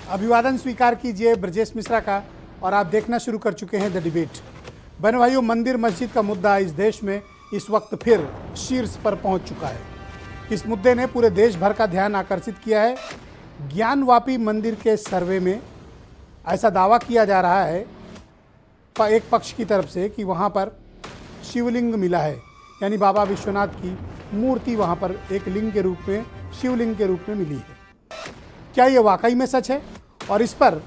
अभिवादन स्वीकार कीजिए ब्रजेश मिश्रा का और आप देखना शुरू कर चुके हैं द डिबेट। बहनों भाइयों, मंदिर मस्जिद का मुद्दा इस देश में इस वक्त फिर शीर्ष पर पहुंच चुका है। इस मुद्दे ने पूरे देश भर का ध्यान आकर्षित किया है। ज्ञानवापी मंदिर के सर्वे में ऐसा दावा किया जा रहा है एक पक्ष की तरफ से कि वहां पर शिवलिंग मिला है, यानी बाबा विश्वनाथ की मूर्ति वहां पर एक लिंग के रूप में, शिवलिंग के रूप में मिली है। क्या ये वाकई में सच है? और इस पर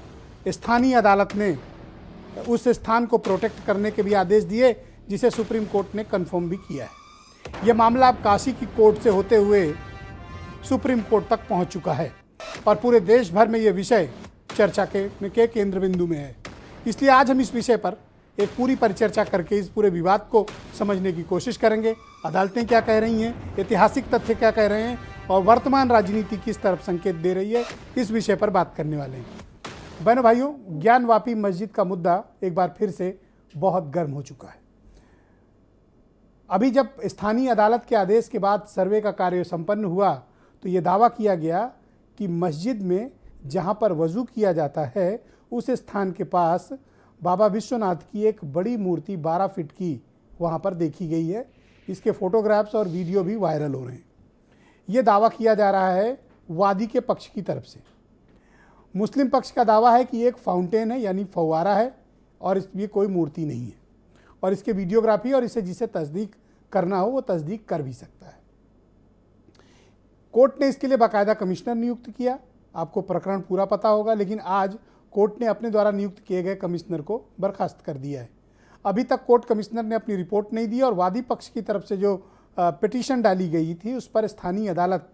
स्थानीय अदालत ने उस स्थान को प्रोटेक्ट करने के भी आदेश दिए, जिसे सुप्रीम कोर्ट ने कंफर्म भी किया है। यह मामला अब काशी की कोर्ट से होते हुए सुप्रीम कोर्ट तक पहुंच चुका है और पूरे देश भर में यह विषय चर्चा के केंद्र बिंदु में है। इसलिए आज हम इस विषय पर एक पूरी परिचर्चा करके इस पूरे विवाद को समझने की कोशिश करेंगे। अदालतें क्या कह रही हैं, ऐतिहासिक तथ्य क्या कह रहे हैं और वर्तमान राजनीति किस तरफ संकेत दे रही है, इस विषय पर बात करने वाले हैं। बहनों भाइयों, ज्ञानवापी मस्जिद का मुद्दा एक बार फिर से बहुत गर्म हो चुका है। अभी जब स्थानीय अदालत के आदेश के बाद सर्वे का कार्य संपन्न हुआ तो ये दावा किया गया कि मस्जिद में जहां पर वजू किया जाता है उस स्थान के पास बाबा विश्वनाथ की एक बड़ी मूर्ति 12 फीट की वहां पर देखी गई है। इसके फोटोग्राफ्स और वीडियो भी वायरल हो रहे हैं। ये दावा किया जा रहा है वादी के पक्ष की तरफ से। मुस्लिम पक्ष का दावा है कि एक फाउंटेन है, यानी फव्वारा है और ये कोई मूर्ति नहीं है और इसके वीडियोग्राफी और इसे जिसे तस्दीक करना हो वो तस्दीक कर भी सकता है। कोर्ट ने इसके लिए बाकायदा कमिश्नर नियुक्त किया। आपको प्रकरण पूरा पता होगा, लेकिन आज कोर्ट ने अपने द्वारा नियुक्त किए गए कमिश्नर को बर्खास्त कर दिया है। अभी तक कोर्ट कमिश्नर ने अपनी रिपोर्ट नहीं दी और वादी पक्ष की तरफ से जो पिटीशन डाली गई थी उस पर स्थानीय अदालत,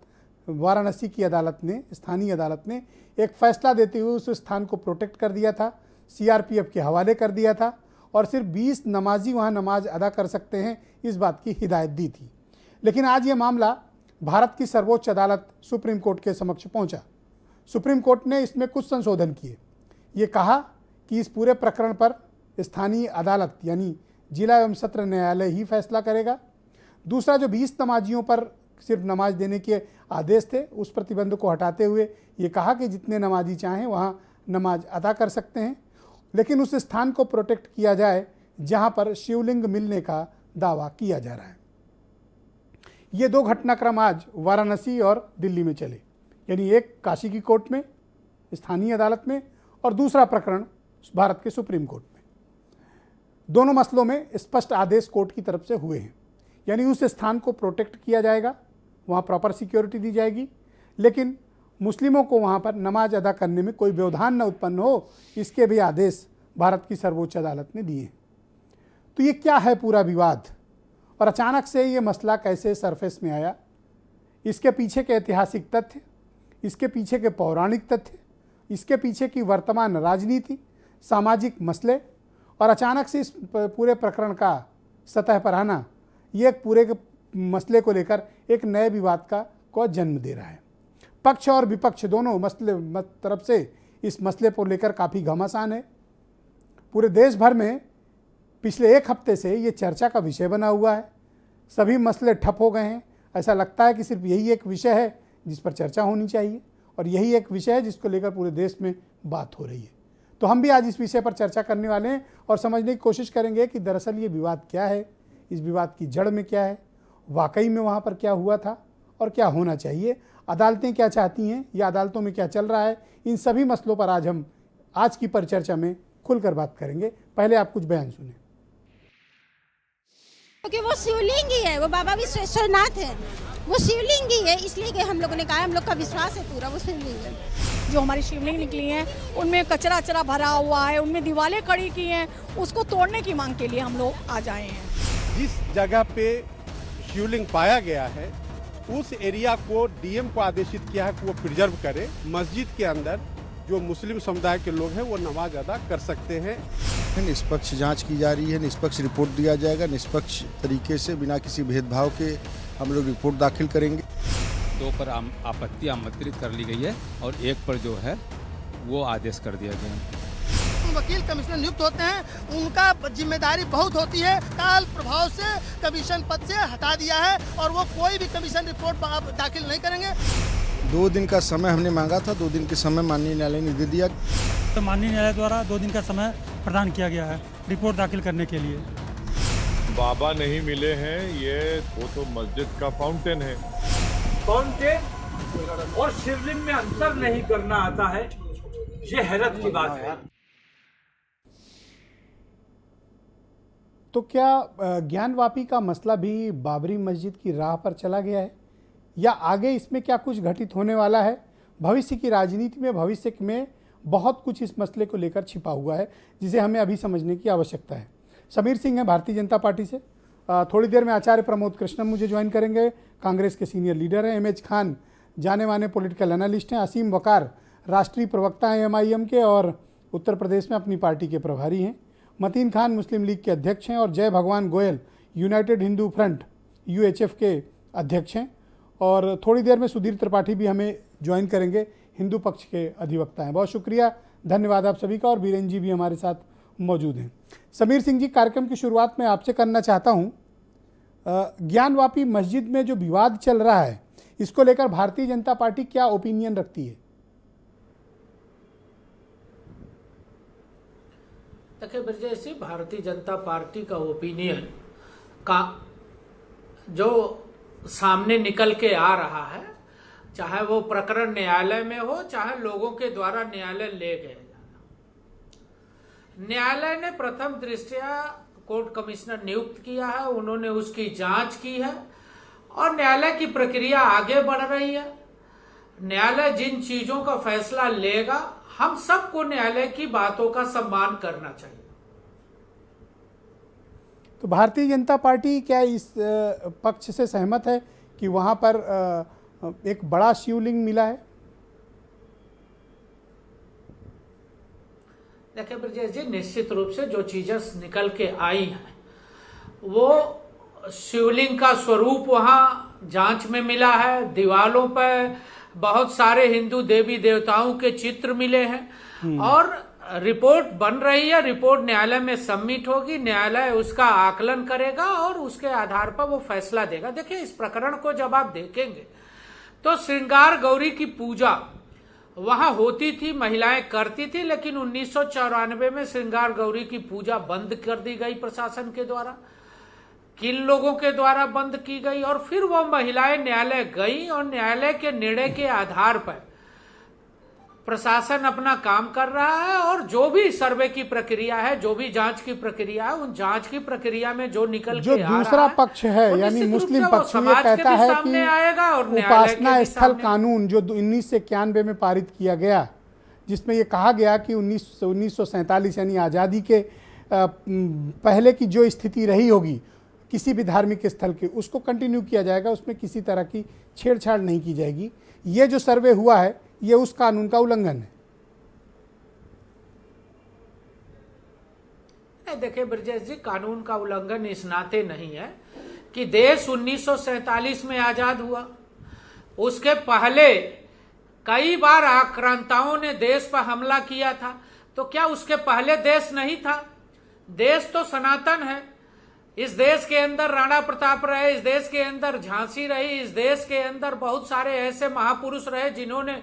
वाराणसी की अदालत ने, स्थानीय अदालत ने एक फैसला देते हुए उस स्थान को प्रोटेक्ट कर दिया था, सीआरपीएफ के हवाले कर दिया था और सिर्फ 20 नमाजी वहाँ नमाज अदा कर सकते हैं, इस बात की हिदायत दी थी। लेकिन आज ये मामला भारत की सर्वोच्च अदालत सुप्रीम कोर्ट के समक्ष पहुँचा। सुप्रीम कोर्ट ने इसमें कुछ संशोधन किए। ये कहा कि इस पूरे प्रकरण पर स्थानीय अदालत यानी जिला एवं सत्र न्यायालय ही फैसला करेगा। दूसरा, जो 20 नमाजियों पर सिर्फ नमाज देने के आदेश थे उस प्रतिबंध को हटाते हुए ये कहा कि जितने नमाजी चाहें वहाँ नमाज अदा कर सकते हैं, लेकिन उस स्थान को प्रोटेक्ट किया जाए जहाँ पर शिवलिंग मिलने का दावा किया जा रहा है। ये दो घटनाक्रम आज वाराणसी और दिल्ली में चले, यानी एक काशी की कोर्ट में, स्थानीय अदालत में, और दूसरा प्रकरण भारत के सुप्रीम कोर्ट में। दोनों मसलों में स्पष्ट आदेश कोर्ट की तरफ से हुए हैं, यानी उस स्थान को प्रोटेक्ट किया जाएगा, वहाँ प्रॉपर सिक्योरिटी दी जाएगी, लेकिन मुस्लिमों को वहाँ पर नमाज अदा करने में कोई व्यवधान न उत्पन्न हो, इसके भी आदेश भारत की सर्वोच्च अदालत ने दिए हैं। तो ये क्या है पूरा विवाद और अचानक से ये मसला कैसे सरफेस में आया? इसके पीछे के ऐतिहासिक तथ्य, इसके पीछे के पौराणिक तथ्य, इसके पीछे की वर्तमान राजनीति, सामाजिक मसले और अचानक से इस पूरे प्रकरण का सतह पर आना, ये एक पूरे के मसले को लेकर एक नए विवाद को जन्म दे रहा है। पक्ष और विपक्ष दोनों तरफ से इस मसले को लेकर काफ़ी घमासान है। पूरे देश भर में पिछले एक हफ्ते से ये चर्चा का विषय बना हुआ है। सभी मसले ठप हो गए हैं। ऐसा लगता है कि सिर्फ यही एक विषय है जिस पर चर्चा होनी चाहिए और यही एक विषय है जिसको लेकर पूरे देश में बात हो रही है। तो हम भी आज इस विषय पर चर्चा करने वाले हैं और समझने की कोशिश करेंगे कि दरअसल ये विवाद क्या है, इस विवाद की जड़ में क्या है, वाकई में वहाँ पर क्या हुआ था और क्या होना चाहिए, अदालतें क्या चाहती हैं या अदालतों में क्या चल रहा है। इन सभी मसलों पर आज हम आज की परिचर्चा में खुलकर बात करेंगे। पहले आप कुछ बयान सुने। क्योंकि वो शिवलिंग ही है, वो बाबा विश्वनाथ है, वो शिवलिंग ही है, इसलिए कि हम लोगों ने कहा, हम लोग का विश्वास है पूरा वो शिवलिंग है। जो हमारी शिवलिंग निकली हैं उनमें कचरा अचरा भरा हुआ है, उनमें दीवारें खड़ी की हैं, उसको तोड़ने की मांग के लिए हम लोग आज आए हैं। जिस जगह पे शिवलिंग पाया गया है उस एरिया को डीएम को आदेशित किया है कि वो प्रिजर्व करे। मस्जिद के अंदर जो मुस्लिम समुदाय के लोग हैं वो नमाज अदा कर सकते हैं। निष्पक्ष जांच की जा रही है, निष्पक्ष रिपोर्ट दिया जाएगा, निष्पक्ष तरीके से बिना किसी भेदभाव के हम लोग रिपोर्ट दाखिल करेंगे। 2 पर आपत्ति आमंत्रित कर ली गई है और 1 पर जो है वो आदेश कर दिया गया है। वकील कमिश्नर नियुक्त होते हैं, उनका जिम्मेदारी बहुत होती है। काल प्रभाव से कमीशन पद से हटा दिया है और वो कोई भी कमीशन रिपोर्ट दाखिल नहीं करेंगे। 2 दिन का समय हमने मांगा था, 2 दिन के समय माननीय न्यायालय ने दे दिया। तो माननीय न्यायालय द्वारा 2 दिन का समय प्रदान किया गया है रिपोर्ट दाखिल करने के लिए। बाबा नहीं मिले हैं, ये वो तो मस्जिद का फाउंटेन है। फाउंटेन और शिवलिंग में अंतर नहीं करना आता है, ये हैरत की बात है। तो क्या ज्ञानवापी का मसला भी बाबरी मस्जिद की राह पर चला गया है, या आगे इसमें क्या कुछ घटित होने वाला है? भविष्य की राजनीति में, भविष्य में बहुत कुछ इस मसले को लेकर छिपा हुआ है, जिसे हमें अभी समझने की आवश्यकता है। समीर सिंह हैं भारतीय जनता पार्टी से। थोड़ी देर में आचार्य प्रमोद कृष्णन मुझे ज्वाइन करेंगे, कांग्रेस के सीनियर लीडर हैं। एमएच खान जाने माने पॉलिटिकल एनालिस्ट हैं। असीम वकार राष्ट्रीय प्रवक्ता हैं MIM के और उत्तर प्रदेश में अपनी पार्टी के प्रभारी हैं। मतीन खान मुस्लिम लीग के अध्यक्ष हैं और जय भगवान Goyal United Hindu front UHF के अध्यक्ष हैं। और थोड़ी देर में सुधीर त्रिपाठी भी हमें ज्वाइन करेंगे, हिंदू पक्ष के अधिवक्ता हैं। बहुत शुक्रिया, धन्यवाद आप सभी का। और बीरेन जी भी हमारे साथ मौजूद हैं। समीर सिंह जी, कार्यक्रम की शुरुआत में आपसे करना चाहता हूं, ज्ञानवापी मस्जिद में जो विवाद चल रहा है, इसको लेकर भारतीय जनता पार्टी क्या ओपिनियन रखती है? देखिए ब्रजेश जी, भारतीय जनता पार्टी का ओपिनियन का जो सामने निकल के आ रहा है, चाहे वो प्रकरण न्यायालय में हो, चाहे लोगों के द्वारा न्यायालय ले गए। न्यायालय ने प्रथम दृष्टया कोर्ट कमिश्नर नियुक्त किया है, उन्होंने उसकी जांच की है और न्यायालय की प्रक्रिया आगे बढ़ रही है। न्यायालय जिन चीजों का फैसला लेगा, हम सबको न्यायालय की बातों का सम्मान करना चाहिए। तो भारतीय जनता पार्टी क्या इस पक्ष से सहमत है कि वहां पर एक बड़ा शिवलिंग मिला है? देखिए ब्रजेश जी, निश्चित रूप से जो चीजें निकल के आई हैं, वो शिवलिंग का स्वरूप वहां जांच में मिला है। दीवालों पर बहुत सारे हिंदू देवी देवताओं के चित्र मिले हैं और रिपोर्ट बन रही है। रिपोर्ट न्यायालय में सबमिट होगी, न्यायालय उसका आकलन करेगा और उसके आधार पर वो फैसला देगा। देखिए, इस प्रकरण को जब आप देखेंगे तो श्रृंगार गौरी की पूजा वहां होती थी, महिलाएं करती थी, लेकिन 1994 में श्रृंगार गौरी की पूजा बंद कर दी गई प्रशासन के द्वारा। किन लोगों के द्वारा बंद की गई और फिर वो महिलाएं न्यायालय गई और न्यायालय के निर्णय के आधार पर प्रशासन अपना काम कर रहा है। और जो भी सर्वे की प्रक्रिया है, जो भी जांच की प्रक्रिया है, उन जांच की प्रक्रिया में जो निकल जो के आ दूसरा रहा है, पक्ष है, यानी मुस्लिम पक्ष, ये कहता है कि उपासना स्थल कानून जो 1991 में पारित किया गया, जिसमें ये कहा गया कि 1947 यानी आज़ादी के पहले की जो स्थिति रही होगी किसी भी धार्मिक स्थल की, उसको कंटिन्यू किया जाएगा, उसमें किसी तरह की छेड़छाड़ नहीं की जाएगी। ये जो सर्वे हुआ है, ये उस कानून का उल्लंघन है। देखिए ब्रजेश जी, कानून का उल्लंघन इस नाते नहीं है कि देश 1947 में आजाद हुआ। उसके पहले कई बार आक्रांताओं ने देश पर हमला किया था, तो क्या उसके पहले देश नहीं था? देश तो सनातन है। इस देश के अंदर राणा प्रताप रहे, इस देश के अंदर झांसी रही, इस देश के अंदर बहुत सारे ऐसे महापुरुष रहे जिन्होंने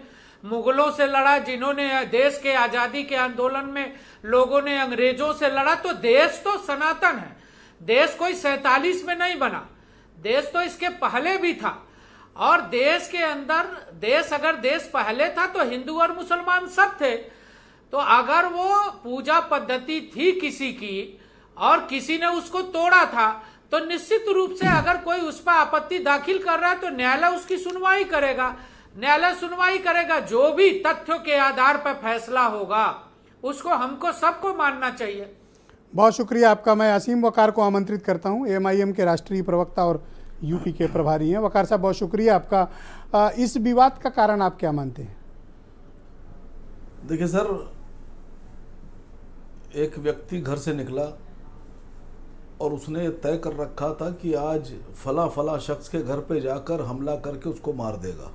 मुगलों से लड़ा, जिन्होंने देश के आजादी के आंदोलन में लोगों ने अंग्रेजों से लड़ा। तो देश तो सनातन है। देश कोई 47 में नहीं बना, देश तो इसके पहले भी था। और देश के अंदर अगर देश पहले था तो हिंदू और मुसलमान सब थे। तो अगर वो पूजा पद्धति थी किसी की और किसी ने उसको तोड़ा था, तो निश्चित रूप से अगर कोई उस पर आपत्ति दाखिल कर रहा है तो न्यायालय उसकी सुनवाई करेगा। न्यायालय सुनवाई करेगा, जो भी तथ्यों के आधार पर फैसला होगा उसको हमको सबको मानना चाहिए। बहुत शुक्रिया आपका। मैं असीम वकार को आमंत्रित करता हूं, MIM के राष्ट्रीय प्रवक्ता और यूपी के प्रभारी हैं। वकार साहब, बहुत शुक्रिया आपका। इस विवाद का कारण आप क्या मानते हैं? देखिए सर, एक व्यक्ति घर से निकला और उसने तय कर रखा था कि आज फला शख्स के घर पे जाकर हमला करके उसको मार देगा।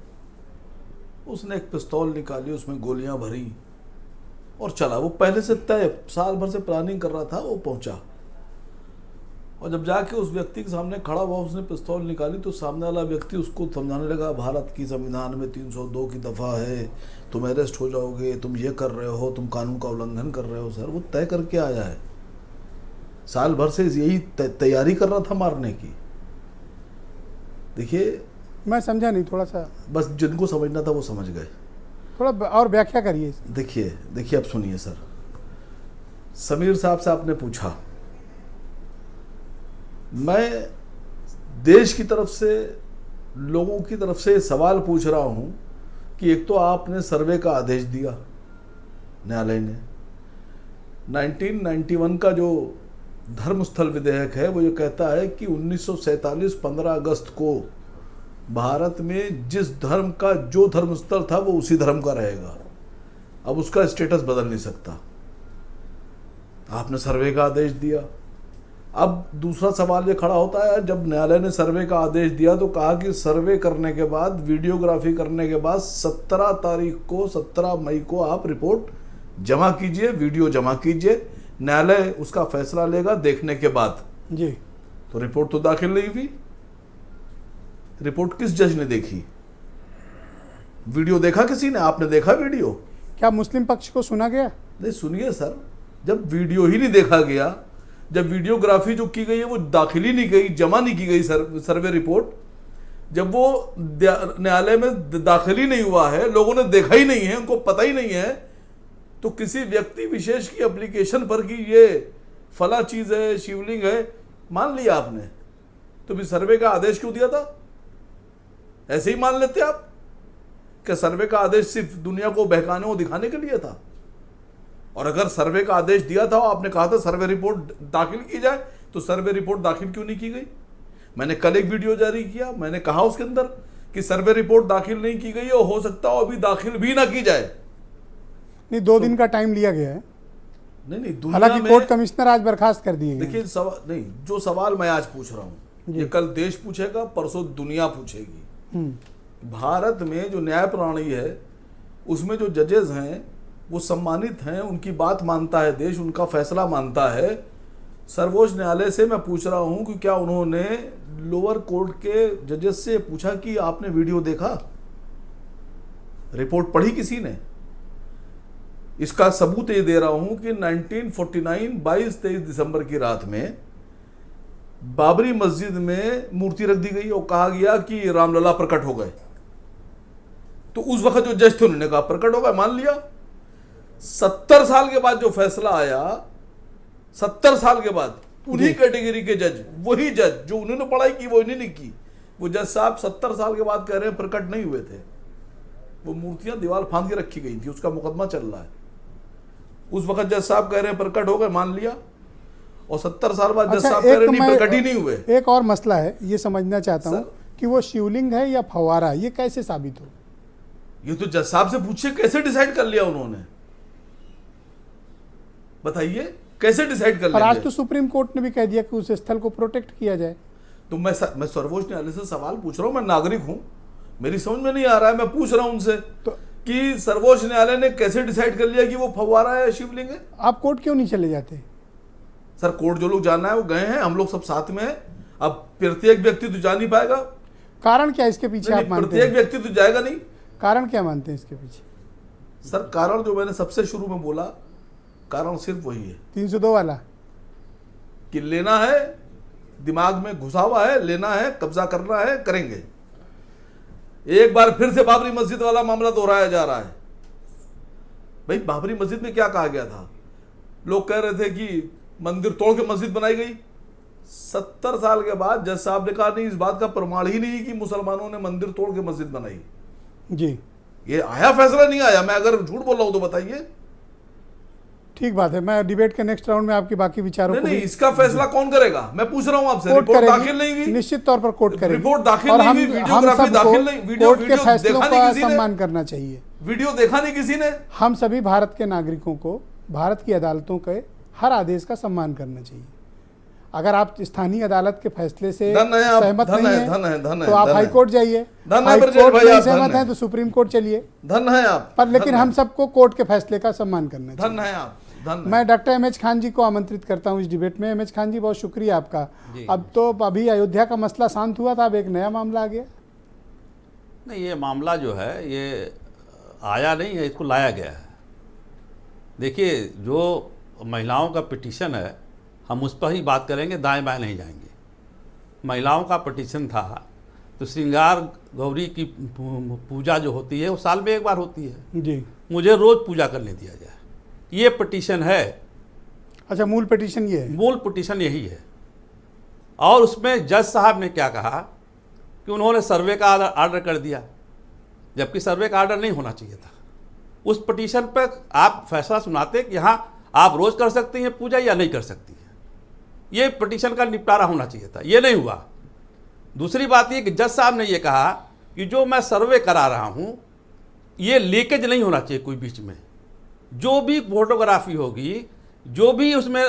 उसने एक पिस्तौल निकाली, उसमें गोलियां भरी और चला। वो पहले से तय साल भर से प्लानिंग कर रहा था, वो पहुंचा। और जब जाके उस व्यक्ति के सामने खड़ा हुआ, उसने पिस्तौल निकाली तो सामने वाला व्यक्ति उसको समझाने लगा, भारत की संविधान में 302 की दफ़ा है, तुम अरेस्ट हो जाओगे, तुम ये कर रहे हो, तुम कानून का उल्लंघन कर रहे हो। सर वो तय करके आया है, साल भर से यही तैयारी कर रहा था मारने की। देखिए मैं समझा नहीं, थोड़ा सा बस जिनको समझना था वो समझ गए, थोड़ा और व्याख्या करिए। देखिए अब सुनिए सर, समीर साहब से आपने पूछा, मैं देश की तरफ से, लोगों की तरफ से सवाल पूछ रहा हूं कि एक तो आपने सर्वे का आदेश दिया न्यायालय ने, 1991 का जो धर्मस्थल विधेयक है वो ये कहता है कि 1947 15 अगस्त को भारत में जिस धर्म का जो धर्मस्थल था वो उसी धर्म का रहेगा, अब उसका स्टेटस बदल नहीं सकता। आपने सर्वे का आदेश दिया। अब दूसरा सवाल ये खड़ा होता है, जब न्यायालय ने सर्वे का आदेश दिया तो कहा कि सर्वे करने के बाद, वीडियोग्राफी करने के बाद 17 तारीख को, 17 मई को आप रिपोर्ट जमा कीजिए, वीडियो जमा कीजिए, न्यायालय उसका फैसला लेगा देखने के बाद। जी, तो रिपोर्ट तो दाखिल नहीं हुई। रिपोर्ट किस जज ने देखी? वीडियो देखा किसी ने? आपने देखा वीडियो? क्या मुस्लिम पक्ष को सुना गया? नहीं, सुनिए सर, जब वीडियो ही नहीं देखा गया, जब वीडियोग्राफी जो की गई है वो दाखिल ही नहीं गई, जमा नहीं की गई सर्वे रिपोर्ट, जब वो न्यायालय में दाखिल ही नहीं हुआ है, लोगों ने देखा ही नहीं है, उनको पता ही नहीं है, तो किसी व्यक्ति विशेष की एप्लीकेशन पर कि ये फला चीज है, शिवलिंग है, मान लिया आपने, तो भी सर्वे का आदेश क्यों दिया था? ऐसे ही मान लेते आप? क्या सर्वे का आदेश सिर्फ दुनिया को बहकाने और दिखाने के लिए था? और अगर सर्वे का आदेश दिया था, आपने कहा था सर्वे रिपोर्ट दाखिल की जाए, तो सर्वे रिपोर्ट दाखिल क्यों नहीं की गई? मैंने कल एक वीडियो जारी किया, मैंने कहा उसके अंदर कि सर्वे रिपोर्ट दाखिल नहीं की गई और हो सकता हो अभी दाखिल भी ना की जाए। नहीं, 2 दिन का टाइम लिया गया है। नहीं, हालांकि कोर्ट कमिश्नर आज बर्खास्त कर दिए गए। देखिए नहीं, जो सवाल मैं आज पूछ रहा हूं, ये कल देश पूछेगा, परसों दुनिया पूछेगी। भारत में जो न्याय प्रणाली है उसमें जो जजेस हैं वो सम्मानित हैं, उनकी बात मानता है देश, उनका फैसला मानता है। सर्वोच्च न्यायालय से मैं पूछ रहा हूं कि क्या उन्होंने लोअर कोर्ट के जजेस से पूछा कि आपने वीडियो देखा, रिपोर्ट पढ़ी किसी ने? इसका सबूत ये दे रहा हूं कि 1949 22-23 दिसंबर की रात में बाबरी मस्जिद में मूर्ति रख दी गई और कहा गया कि रामलला प्रकट हो गए। तो उस वक्त जो जज थे उन्होंने कहा प्रकट हो गए, मान लिया। 70 साल के बाद जो फैसला आया, 70 साल के बाद, उन्हीं कैटेगरी के जज, वही जज जो उन्होंने पढ़ाई की वो इन्होंने की, वो जज साहब 70 साल के बाद कह रहे हैं प्रकट नहीं हुए थे, वो मूर्तियां दीवार फांद के रखी गई थी, उसका मुकदमा चल रहा है। उस वक्त जज साहब कह रहे हैं प्रकट हो गए, मान लिया, और 70 साल बाद जज साहब कह रहे नहीं प्रकट ही नहीं हुए। एक और मसला है, ये समझना चाहता हूं कि वो शिवलिंग है या फव्वारा, ये कैसे साबित हो? ये तो जज साहब से पूछिए, कैसे डिसाइड कर लिया उन्होंने, बताइए कैसे डिसाइड कर लिया? आज तो सुप्रीम कोर्ट ने भी कह दिया कि उस स्थल को प्रोटेक्ट किया जाए। तो मैं सर्वोच्च न्यायालय से सवाल पूछ रहा हूं, मैं नागरिक हूं, मेरी समझ में नहीं आ रहा है, मैं पूछ रहा हूं उनसे तो कि सर्वोच्च न्यायालय ने कैसे डिसाइड कर लिया कि वो फव्वारा है या शिवलिंग है? आप कोर्ट क्यों नहीं चले जाते? सर कोर्ट जो लोग जाना है वो गए हैं, हम लोग सब साथ में हैं। अब प्रत्येक व्यक्ति तो जा नहीं पाएगा। कारण क्या इसके पीछे आप मानते हैं? प्रत्येक व्यक्ति तो जाएगा नहीं। कारण क्या मानते हैं इसके पीछे? सर कारण जो मैंने सबसे शुरू में बोला, कारण सिर्फ वही है, 302 वाला, कि लेना है, दिमाग में घुसा हुआ है, लेना है, कब्जा करना है, करेंगे। एक बार फिर से बाबरी मस्जिद वाला मामला दोहराया जा रहा है। भाई बाबरी मस्जिद में क्या कहा गया था? लोग कह रहे थे कि मंदिर तोड़ के मस्जिद बनाई गई। 70 साल के बाद जज साहब ने कहा नहीं, इस बात का प्रमाण ही नहीं कि मुसलमानों ने मंदिर तोड़ के मस्जिद बनाई। जी, ये आया फैसला? नहीं आया। मैं अगर झूठ बोल रहा हूं तो बताइए। ठीक बात है, मैं डिबेट के नेक्स्ट राउंड में आपकी बाकी विचारों को नहीं, इसका फैसला कौन करेगा? मैं पूछ रहा हूं आपसे। रिपोर्ट दाखिल नहीं हुई, निश्चित तौर पर कोर्ट करेगी। रिपोर्ट दाखिल नहीं हुई, वीडियोग्राफी दाखिल नहीं, वीडियो के फैसलों का सम्मान करना चाहिए। वीडियो देखा नहीं किसी ने। हम सभी भारत के नागरिकों को भारत की अदालतों के हर आदेश का सम्मान करना चाहिए। अगर आप स्थानीय अदालत के फैसले से सहमत नहीं है तो आप हाईकोर्ट जाइए, हाईकोर्ट में सहमत है तो सुप्रीम कोर्ट चलिए, धन है आप पर लेकिन हम सबको कोर्ट के फैसले का सम्मान करना चाहिए। धन है आप। धन्यवाद। मैं डॉक्टर एम एच खान जी को आमंत्रित करता हूं इस डिबेट में। एम एच खान जी, बहुत शुक्रिया आपका। अब तो अभी अयोध्या का मसला शांत हुआ था, अब एक नया मामला आ गया। नहीं, ये मामला जो है ये आया नहीं है, इसको लाया गया है। देखिए, जो महिलाओं का पिटीशन है, हम उस पर ही बात करेंगे, दाएं बाएं नहीं जाएंगे। महिलाओं का पिटीशन था, तो श्रृंगार गौरी की पूजा जो होती है वो साल में एक बार होती है जी। मुझे रोज़ पूजा करने दिया जाए, ये पिटीशन है। अच्छा, मूल पिटीशन ये है? मूल पिटीशन यही है। और उसमें जज साहब ने क्या कहा कि उन्होंने सर्वे का आर्डर कर दिया, जबकि सर्वे का आर्डर नहीं होना चाहिए था। उस पिटीशन पर आप फैसला सुनाते कि यहाँ आप रोज़ कर सकती हैं पूजा या नहीं कर सकती हैं, ये पिटीशन का निपटारा होना चाहिए था, ये नहीं हुआ। दूसरी बात ये कि जज साहब ने ये कहा कि जो मैं सर्वे करा रहा हूँ ये लीकेज नहीं होना चाहिए कोई बीच में। जो भी फोटोग्राफी होगी, जो भी उसमें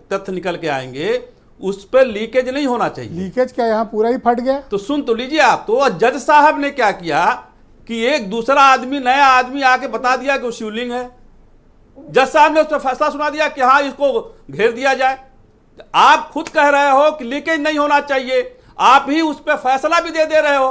तथ्य निकल के आएंगे, उस पर लीकेज नहीं होना चाहिए। लीकेज क्या यहाँ पूरा ही फट गया? तो सुन तो लीजिए आप। तो जज साहब ने क्या किया कि एक दूसरा आदमी, नया आदमी आके बता दिया कि वो शिवलिंग है। जज साहब ने उस पर फैसला सुना दिया कि हाँ इसको घेर दिया जाए। आप खुद कह रहे हो कि लीकेज नहीं होना चाहिए, आप ही उस पर फैसला भी दे रहे हो।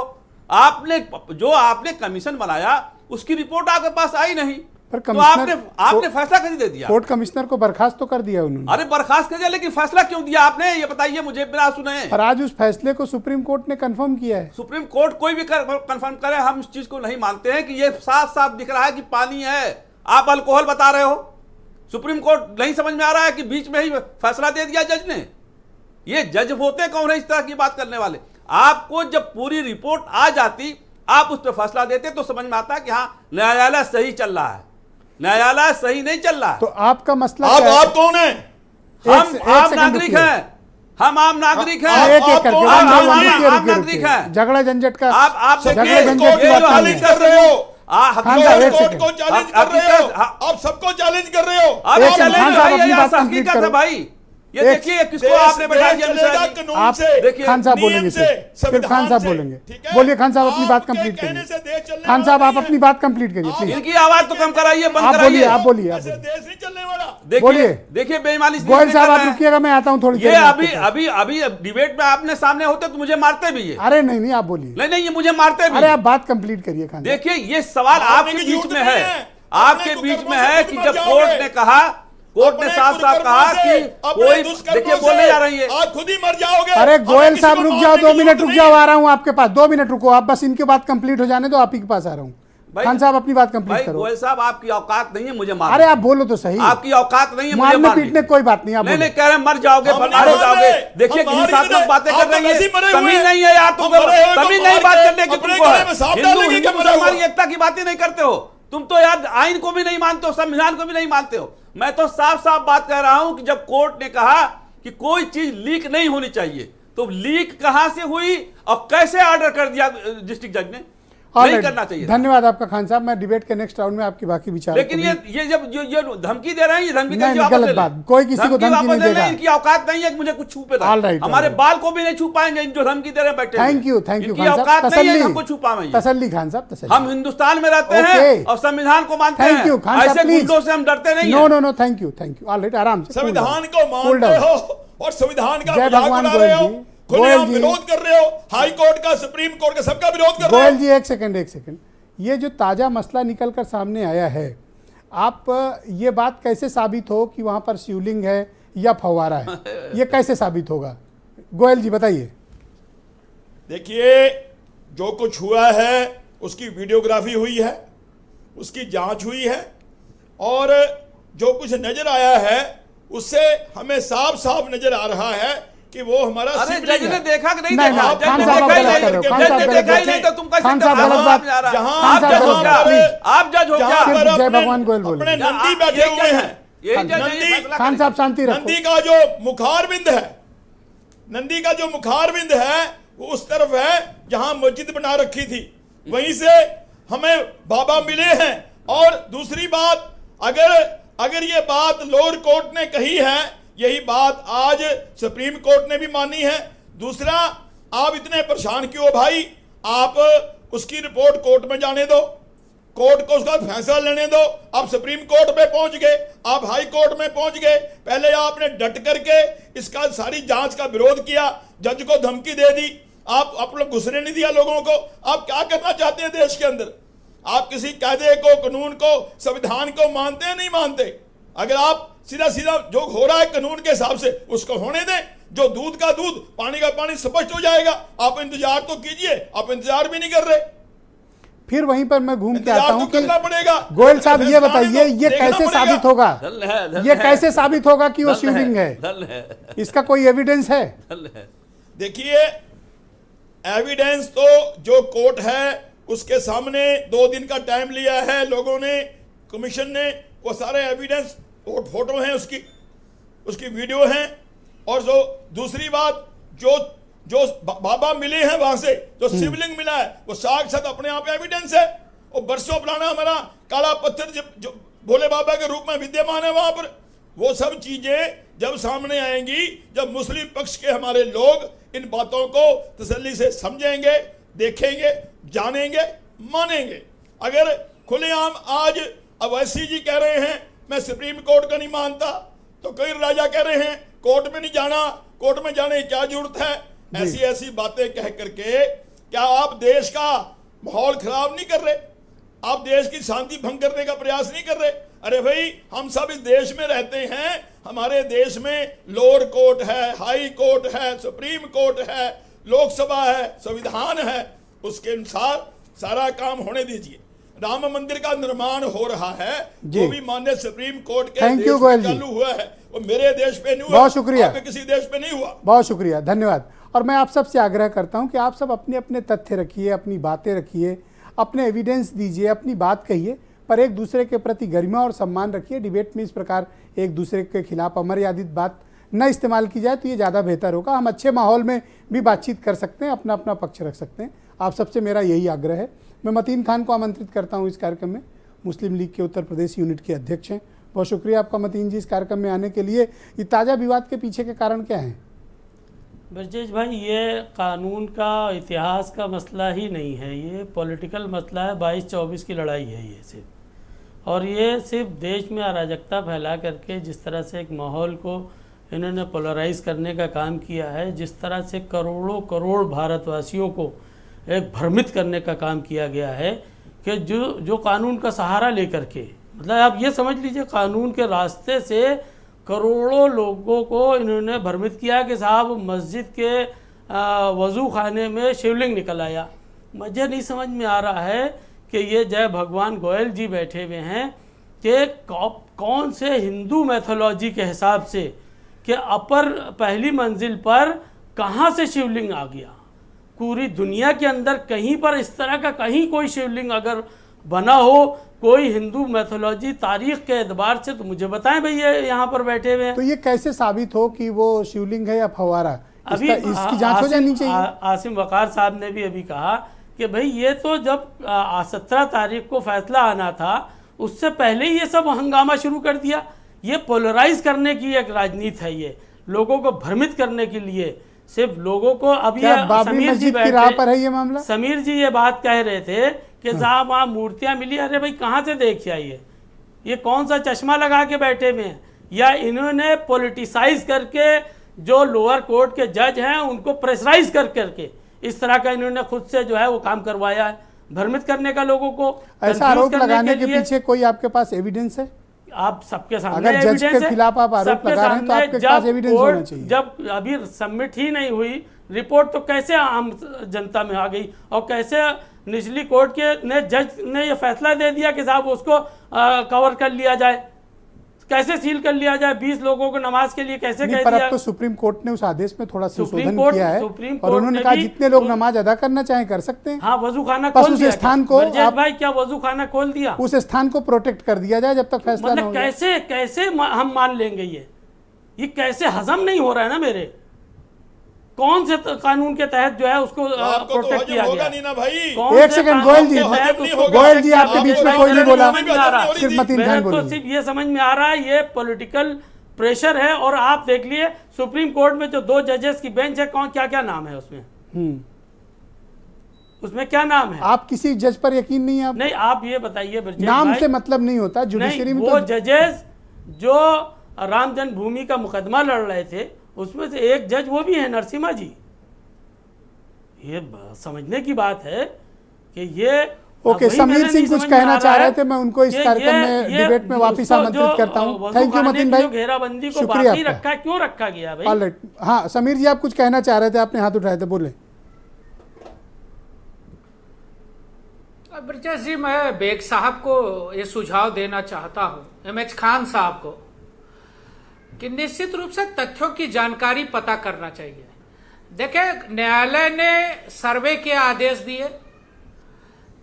आपने कमीशन बनाया उसकी रिपोर्ट आपके पास आई नहीं, पर तो आपने फैसला कैसे दे दिया? कोर्ट कमिश्नर को बर्खास्त तो कर दिया उन्होंने। अरे बर्खास्त कर दिया, लेकिन फैसला क्यों दिया आपने, ये बताइए मुझे बिना सुने। और आज उस फैसले को सुप्रीम कोर्ट ने कंफर्म किया है। सुप्रीम कोर्ट कोई भी कंफर्म करे, हम इस चीज को नहीं मानते हैं कि ये साफ साफ दिख रहा है कि पानी है, आप अल्कोहल बता रहे हो। सुप्रीम कोर्ट नहीं समझ में आ रहा है कि बीच में ही फैसला दे दिया जज ने। ये जज होते कौन है इस तरह की बात करने वाले? आपको जब पूरी रिपोर्ट आ जाती, आप उस पर फैसला देते तो समझ में आता कि हाँ न्यायालय सही चल रहा है। न्यायालय सही नहीं चल रहा है। तो आपका मसला आप कौन है? हम आम नागरिक हैं, हम आम नागरिक हैं। आम नागरिक हैं। झगड़ा झंझट का आप झगड़ा झंझट की बात नहीं कर रहे हो। खान साहब एक सेकंड, को चैलेंज कर रहे हो, आप सबको चैलेंज कर रहे हो। अरे चैलेंज हकीकत है भाई। ये देखिए किसको आपने बैठा दिया। आप देखिए खान साहब बोलेंगे, फिर खान साहब बोलेंगे। बोलिए खान साहब, अपनी बात कंप्लीट करिए। खान साहब आप अपनी बात कंप्लीट करिए प्लीज। इनकी आवाज तो कम कराइए, बंद आप कराइए। आप बोलिए देश नहीं चलने वाला। देखिए बेईमानी। गोयल साहब आप रुकिएगा, मैं आता हूँ थोड़ी देर। ये अभी डिबेट में आपने सामने होते तो मुझे मारते भी है। अरे नहीं आप बोलिए। नहीं ये मुझे मारते भी। अरे आप बात कंप्लीट करिए खान। देखिए ये सवाल आपके बीच में है, आपके बीच में है कि जब कोर्ट ने कहा, कोर्ट ने साफ साफ कहा कि कोई, देखिए बोलने जा रही है, आप खुद ही मर जाओगे। अरे गोयल साहब रुक जाओ, 2 मिनट रुक जाओ, आ रहा हूं आपके पास। 2 मिनट रुको, आप बस इनकी बात कंप्लीट हो जाने दो, आप ही के पास आ रहा हूं। खान साहब अपनी बात कंप्लीट करो। गोयल साहब आपकी औकात नहीं है मुझे मारने। अरे आप बोलो तो सही, आपकी औकात नहीं है मुझे मारने पीटने कोई बात नहीं। आप नहीं कह रहे मर जाओगे, बर्बाद हो जाओगे। देखिए हिंसात्मक बातें कर रही है, तमीज नहीं है यार तुमको, तमीज नहीं बात करने की तुमको है। हिंदू मुसलमान एकता की बातें नहीं करते हो तुम, तो यार आइन को भी नहीं मानते हो, संविधान को भी नहीं मानते हो। मैं तो साफ साफ बात कह रहा हूं कि जब कोर्ट ने कहा कि कोई चीज लीक नहीं होनी चाहिए, तो लीक कहां से हुई और कैसे ऑर्डर कर दिया डिस्ट्रिक्ट जज ने? नहीं करना चाहिए। धन्यवाद आपका खान साहब, मैं डिबेट के नेक्स्ट राउंड में आपकी बाकी विचार। लेकिन ये जब ये धमकी दे रहे हैं, ये धमकी गलत बात, कोई किसी को धमकी नहीं देगा। इनकी औकात नहीं है कि मुझे कुछ छू पे, हमारे बाल को भी नहीं छू पाएंगे जो धमकी दे रहे हैं बैठे। थैंक यू खान साहब, हमको छू पाएंगे। तसल्ली खान साहब, तसल्ली। हम हिंदुस्तान में रहते हैं और संविधान को मानते हैं। थैंक यू खान साहब, ऐसे गुंडों से हम डरते नहीं। नो थैंक यू ऑलराइट, आराम से। संविधान को मानते हो और संविधान का जय भगवान गोयल जी। खुलेआम विरोध कर रहे हो, हाई कोर्ट का, सुप्रीम कोर्ट का, सबका विरोध कर रहे हो। गोयल जी एक सेकंड, ये जो ताज़ा मसला निकल कर सामने आया है, आप ये बात कैसे साबित हो कि वहाँ पर शिवलिंग है या फव्वारा है, ये कैसे साबित होगा? गोयल जी बताइए। देखिए जो कुछ हुआ है उसकी वीडियोग्राफी हुई है, उसकी जांच हुई है, और जो कुछ नजर आया है उससे हमें साफ साफ नजर आ रहा है कि वो हमारा जज ने देखा कि नहीं देखा? खान साहब देखा ही नहीं तो तुम कैसे? खान साहब गलत बात। आप जज हो क्या? जय भगवान गोयल बोले। अपने नंदी बैठे हुए हैं। खान साहब शांति रखो। नंदी का जो मुखारबिंद है, नंदी का जो मुखारबिंद है वो उस तरफ है जहां मस्जिद बना रखी थी, वहीं से हमें बाबा मिले हैं। और दूसरी बात, अगर ये बात लोअर कोर्ट ने कही है, यही बात आज सुप्रीम कोर्ट ने भी मानी है। दूसरा, आप इतने परेशान क्यों भाई? आप उसकी रिपोर्ट कोर्ट में जाने दो, कोर्ट को उसका फैसला लेने दो। आप सुप्रीम कोर्ट पे पहुंच गए, आप हाई कोर्ट में पहुंच गए, पहले आपने डट करके इसका सारी जांच का विरोध किया, जज को धमकी दे दी, आप लोग घुसने नहीं दिया लोगों को। आप क्या करना चाहते हैं देश के अंदर? आप किसी कायदे को, कानून को, संविधान को मानते हैं नहीं मानते? अगर आप सीधा सीधा जो हो रहा है कानून के हिसाब से उसको होने दें, जो दूध का दूध पानी का पानी स्पष्ट हो जाएगा। आप इंतजार तो कीजिए, आप इंतजार भी नहीं कर रहे। फिर वहीं पर मैं घूम के आता हूं कि करना पड़ेगा। गोयल साहब ये बताइए, ये कैसे साबित होगा, ये कैसे साबित होगा कि वो शिवलिंग है? इसका कोई एविडेंस है? देखिए, एविडेंस तो जो कोर्ट है उसके सामने 2 दिन का टाइम लिया है लोगों ने, कमीशन ने, वो सारे एविडेंस फोटो हैं, उसकी वीडियो हैं। और जो दूसरी बात, जो बाबा मिले हैं वहां से, जो शिवलिंग मिला है, वो साक्षात अपने आप एविडेंस है। और बरसों पुराना हमारा काला पत्थर जो भोले बाबा के रूप में विद्यमान है वहां पर, वो सब चीजें जब सामने आएंगी, जब मुस्लिम पक्ष के हमारे लोग इन बातों को तसल्ली से समझेंगे, देखेंगे, जानेंगे, मानेंगे। अगर खुलेआम आज अवैसी जी कह रहे हैं मैं सुप्रीम कोर्ट का नहीं मानता, तो कई राजा कह रहे हैं कोर्ट में नहीं जाना, कोर्ट में जाने की क्या जरूरत है? ऐसी ऐसी बातें कह करके क्या आप देश का माहौल खराब नहीं कर रहे? आप देश की शांति भंग करने का प्रयास नहीं कर रहे? अरे भाई, हम सब इस देश में रहते हैं, हमारे देश में लोअर कोर्ट है, हाई कोर्ट है, सुप्रीम कोर्ट है, लोकसभा है, संविधान है, उसके अनुसार सारा काम होने दीजिए। राम मंदिर का निर्माण हो रहा है, वो भी माननीय सुप्रीम कोर्ट के देश में चालू हुआ है, वो मेरे देश पे नहीं हुआ। बहुत शुक्रिया। आपके किसी देश पे नहीं हुआ। बहुत शुक्रिया, धन्यवाद। और मैं आप सबसे आग्रह करता हूं कि आप सब अपने अपने तथ्य रखिए, अपनी बातें रखिए, अपने एविडेंस दीजिए, अपनी बात कहिए, पर एक दूसरे के प्रति गरिमा और सम्मान रखिए। डिबेट में इस प्रकार एक दूसरे के खिलाफ अमर्यादित बात न इस्तेमाल की जाए तो ये ज़्यादा बेहतर होगा। हम अच्छे माहौल में भी बातचीत कर सकते हैं, अपना अपना पक्ष रख सकते हैं। आप सबसे मेरा यही आग्रह है। मैं मतीन खान को आमंत्रित करता हूं इस कार्यक्रम में, मुस्लिम लीग के उत्तर प्रदेश यूनिट के अध्यक्ष हैं। बहुत शुक्रिया आपका मतीन जी इस कार्यक्रम में आने के लिए। ये ताज़ा विवाद के पीछे के कारण क्या हैं? ब्रजेश भाई, ये कानून का इतिहास का मसला ही नहीं है, ये पॉलिटिकल मसला है। 22-24 की लड़ाई है ये सिर्फ, और ये सिर्फ देश में अराजकता फैला करके जिस तरह से एक माहौल को इन्होंने पोलराइज करने का काम किया है, जिस तरह से करोड़ों करोड़ भारतवासियों को एक भ्रमित करने का काम किया गया है कि जो कानून का सहारा लेकर के, मतलब आप ये समझ लीजिए कानून के रास्ते से करोड़ों लोगों को इन्होंने भ्रमित किया कि साहब मस्जिद के वज़ू खाने में शिवलिंग निकल आया। मुझे नहीं समझ में आ रहा है कि ये जय भगवान गोयल जी बैठे हुए हैं कि कौन से हिंदू मैथोलॉजी के हिसाब से कि अपर पहली मंजिल पर कहाँ से शिवलिंग आ गया। पूरी दुनिया के अंदर कहीं पर इस तरह का कहीं कोई शिवलिंग अगर बना हो, कोई हिंदू मैथोलॉजी तारीख के एतबार से, तो मुझे बताएं भैया यहाँ पर बैठे हुए हैं। तो ये कैसे साबित हो कि वो शिवलिंग है या फव्वारा? अभी इसकी जांच हो जानी चाहिए। आसिम वकार साहब ने भी अभी कहा कि भाई ये तो जब 17 तारीख को फैसला आना था उससे पहले ही ये सब हंगामा शुरू कर दिया। ये पोलराइज करने की एक राजनीति है, ये लोगों को भ्रमित करने के लिए, सिर्फ लोगों को। अब ये समीर जी पर है ये मामला। समीर जी ये बात कह रहे थे कि साहब वहाँ मूर्तियाँ मिली। अरे भाई कहाँ से देख आइए, ये कौन सा चश्मा लगा के बैठे हुए हैं, या इन्होंने पॉलिटिसाइज करके जो लोअर कोर्ट के जज हैं उनको प्रेशराइज करके इस तरह का इन्होंने खुद से जो है वो काम करवाया है, भ्रमित करने का लोगों को। ऐसा आरोप लगाने के पीछे कोई आपके पास एविडेंस है? आप सबके सामने अगर जज के खिलाफ आप आरोप लगा रहे हैं तो आपके पास एविडेंस होना चाहिए। जब अभी सबमिट ही नहीं हुई रिपोर्ट तो कैसे आम जनता में आ गई, और कैसे निचली कोर्ट के जज ने ये फैसला दे दिया कि साहब उसको कवर कर लिया जाए, कैसे सील कर लिया जाए, 20 लोगों को नमाज के लिए कैसे कह दिया। अब तो सुप्रीम कोर्ट ने उस आदेश में थोड़ा संशोधन किया है और उन्होंने कहा जितने लोग नमाज अदा करना चाहें कर सकते हैं। हाँ, वजू खाना खोल दिया। उस स्थान को भाई क्या वजू खाना खोल दिया, उस स्थान को प्रोटेक्ट कर दिया जाए जब तक फैसला न हो जाए। कैसे हम मान लेंगे? ये कैसे हजम नहीं हो रहा है ना मेरे। कौन से कानून के तहत जो है उसको प्रोटेक्ट किया गया? नहीं ना भाई। एक सेकंड गोयल जी आपके बीच में कोई नहीं बोला, सिर्फ मतीन खान बोले। तो सिर्फ ये समझ में आ रहा है ये पॉलिटिकल प्रेशर है। और आप देख लिए सुप्रीम कोर्ट में जो 2 जजेस की बेंच है, कौन क्या क्या नाम है उसमें, उसमें क्या नाम है? आप किसी जज पर यकीन नहीं है? नहीं, आप ये बताइए ब्रजेश नाम भाई, से मतलब नहीं होता जुडिशरी में। वो जजेस जो राम जन्मभूमि का मुकदमा लड़ रहे थे उसमें से एक जज वो भी है नरसिम्हा जी। ये समझने की बात है कि ये ओके, समीर सिंह कुछ कहना चाह रहे थे, मैं उनको इस कार्यक्रम में डिबेट में वापस आमंत्रित करता हूं। थैंक यू मतीन भाई, घेराबंदी को शुक्रिया बाकी रखा, क्यों रखा गया भाई? ऑलराइट, हाँ समीर जी आप कुछ कहना चाह रहे थे, आपने हाथ उठाए थे, बोले। ब्रजेश जी, मैं बेग साहब को ये सुझाव देना चाहता हूं, एमएच खान साहब को, कि निश्चित रूप से तथ्यों की जानकारी पता करना चाहिए। देखिए, न्यायालय ने सर्वे के आदेश दिए,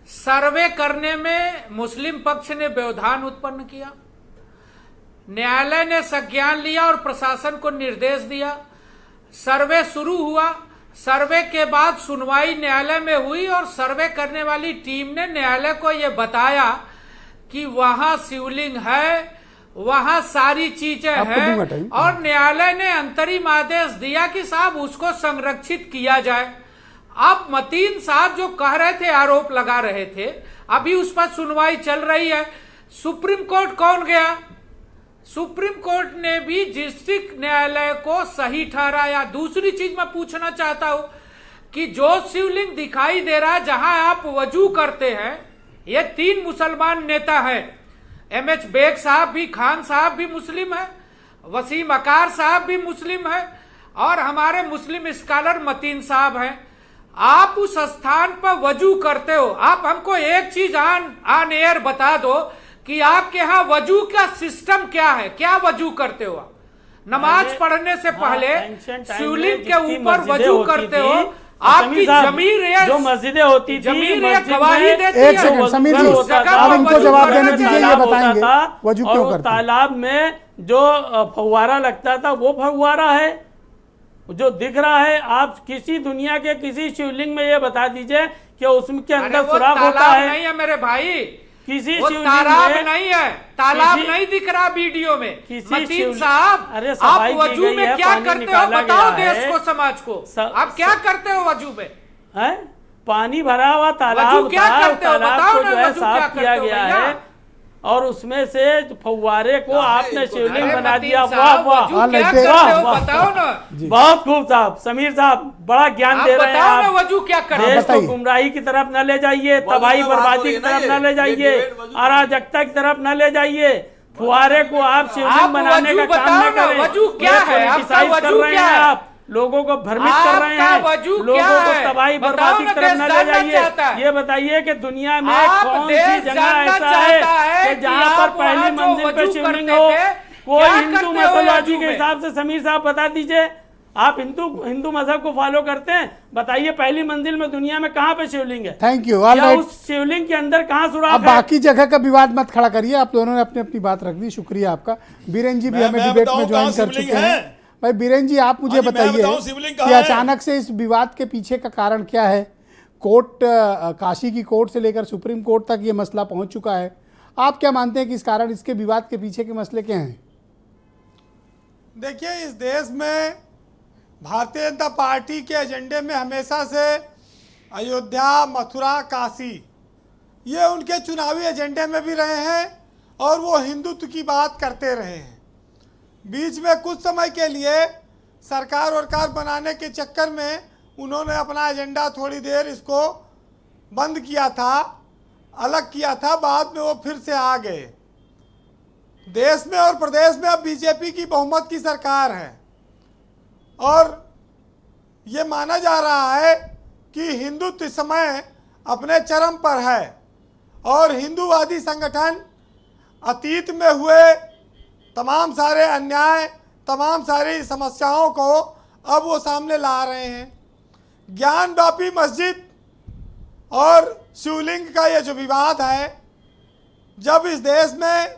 सर्वे करने में मुस्लिम पक्ष ने व्यवधान उत्पन्न किया, न्यायालय ने संज्ञान लिया और प्रशासन को निर्देश दिया, सर्वे शुरू हुआ, सर्वे के बाद सुनवाई न्यायालय में हुई और सर्वे करने वाली टीम ने न्यायालय को यह बताया कि वहां शिवलिंग है, वहां सारी चीजें हैं, और न्यायालय ने अंतरिम आदेश दिया कि साहब उसको संरक्षित किया जाए। आप मतीन साहब जो कह रहे थे, आरोप लगा रहे थे, अभी उस पर सुनवाई चल रही है। सुप्रीम कोर्ट कौन गया? सुप्रीम कोर्ट ने भी डिस्ट्रिक्ट न्यायालय को सही ठहराया। दूसरी चीज मैं पूछना चाहता हूं कि जो शिवलिंग दिखाई दे रहा है जहां आप वजू करते हैं, ये 3 मुसलमान नेता हैं, एमएच बेग साहब भी, खान साहब भी मुस्लिम है, वसीम अकार साहब भी मुस्लिम है, और हमारे मुस्लिम स्कॉलर मतीन साहब हैं। आप उस स्थान पर वजू करते हो, आप हमको एक चीज ऑन एयर बता दो कि आपके यहाँ वजू का सिस्टम क्या है, क्या वजू करते हो? आप नमाज पढ़ने से पहले शिवलिंग के ऊपर वजू करते हो? आपकी जमीर जो मस्जिदें होती थी, जमीर गवाही देती है। एक सेकंड समीर जी, आप इनको जवाब देने दीजिए, ये बताएंगे वजू क्यों करते हैं? तालाब में जो फव्वारा लगता था वो फव्वारा है जो दिख रहा है। आप किसी दुनिया के किसी शिवलिंग में ये बता दीजिए कि उसके अंदर सुराख होता है? नहीं है मेरे भाई, किसी तालाब नहीं है, तालाब नहीं दिख रहा वीडियो में। मतीन साहब, आप वजू में क्या करते हो बताओ देश को, समाज को, आप क्या करते हो वजू में? है पानी भरा हुआ तालाब, क्या करते हो बताओ जो है साफ किया गया है, और उसमें से फव्वारे को आपने शिवलिंग बना दिया। वाह वाह, बताओ ना। बहुत खूब साहब, समीर साहब बड़ा ज्ञान दे रहे हैं आप। वजू क्या कर देश को गुमराही की तरफ न ले जाइए, तबाही बर्बादी की तरफ न ले जाइए, अराजकता की तरफ न ले जाइए। फुहारे को आप शिवलिंग बनाने का काम न करें। वजू क्या है? क्रिटिसाइज कर रहे हैं आप, लोगों को भ्रमित कर रहे हैं, लोगों को तबाही बर्बादी की तरफ न ले जाइए। ये बताइए कि दुनिया में कौन सी जगह ऐसा है कि जहाँ पर पहली मंजिल पे शिवलिंग हो? कोई हिंदू मैथोलॉजी के हिसाब से समीर साहब बता दीजिए, आप हिंदू मजहब को फॉलो करते हैं, बताइए पहली मंजिल में दुनिया में कहाँ पे शिवलिंग है? Thank you. उस शिवलिंग के अंदर कहाँ सुराख है? बाकी जगह का विवाद मत खड़ा करिए, आप दोनों ने अपनी अपनी बात रख दी, शुक्रिया आपका। बीरेन जी भी हमें डिबेट में ज्वाइन कर चुके हैं। भाई बीरेन जी, आप मुझे बताइए कि अचानक से इस विवाद के पीछे का कारण क्या है? कोर्ट, काशी की कोर्ट से लेकर सुप्रीम कोर्ट तक ये मसला पहुंच चुका है। आप क्या मानते हैं कि इस कारण, इसके विवाद के पीछे के मसले क्या हैं? देखिए, इस देश में भारतीय जनता पार्टी के एजेंडे में हमेशा से अयोध्या, मथुरा, काशी, ये उनके चुनावी एजेंडे में भी रहे हैं और वो हिंदुत्व की बात करते रहे हैं। बीच में कुछ समय के लिए सरकार वरकार बनाने के चक्कर में उन्होंने अपना एजेंडा थोड़ी देर इसको बंद किया था, अलग किया था, बाद में वो फिर से आ गए। देश में और प्रदेश में अब बीजेपी की बहुमत की सरकार है और ये माना जा रहा है कि हिंदुत्व इस समय अपने चरम पर है और हिंदूवादी संगठन अतीत में हुए तमाम सारे अन्याय, तमाम सारी समस्याओं को अब वो सामने ला रहे हैं। ज्ञानवापी मस्जिद और शिवलिंग का ये जो विवाद है, जब इस देश में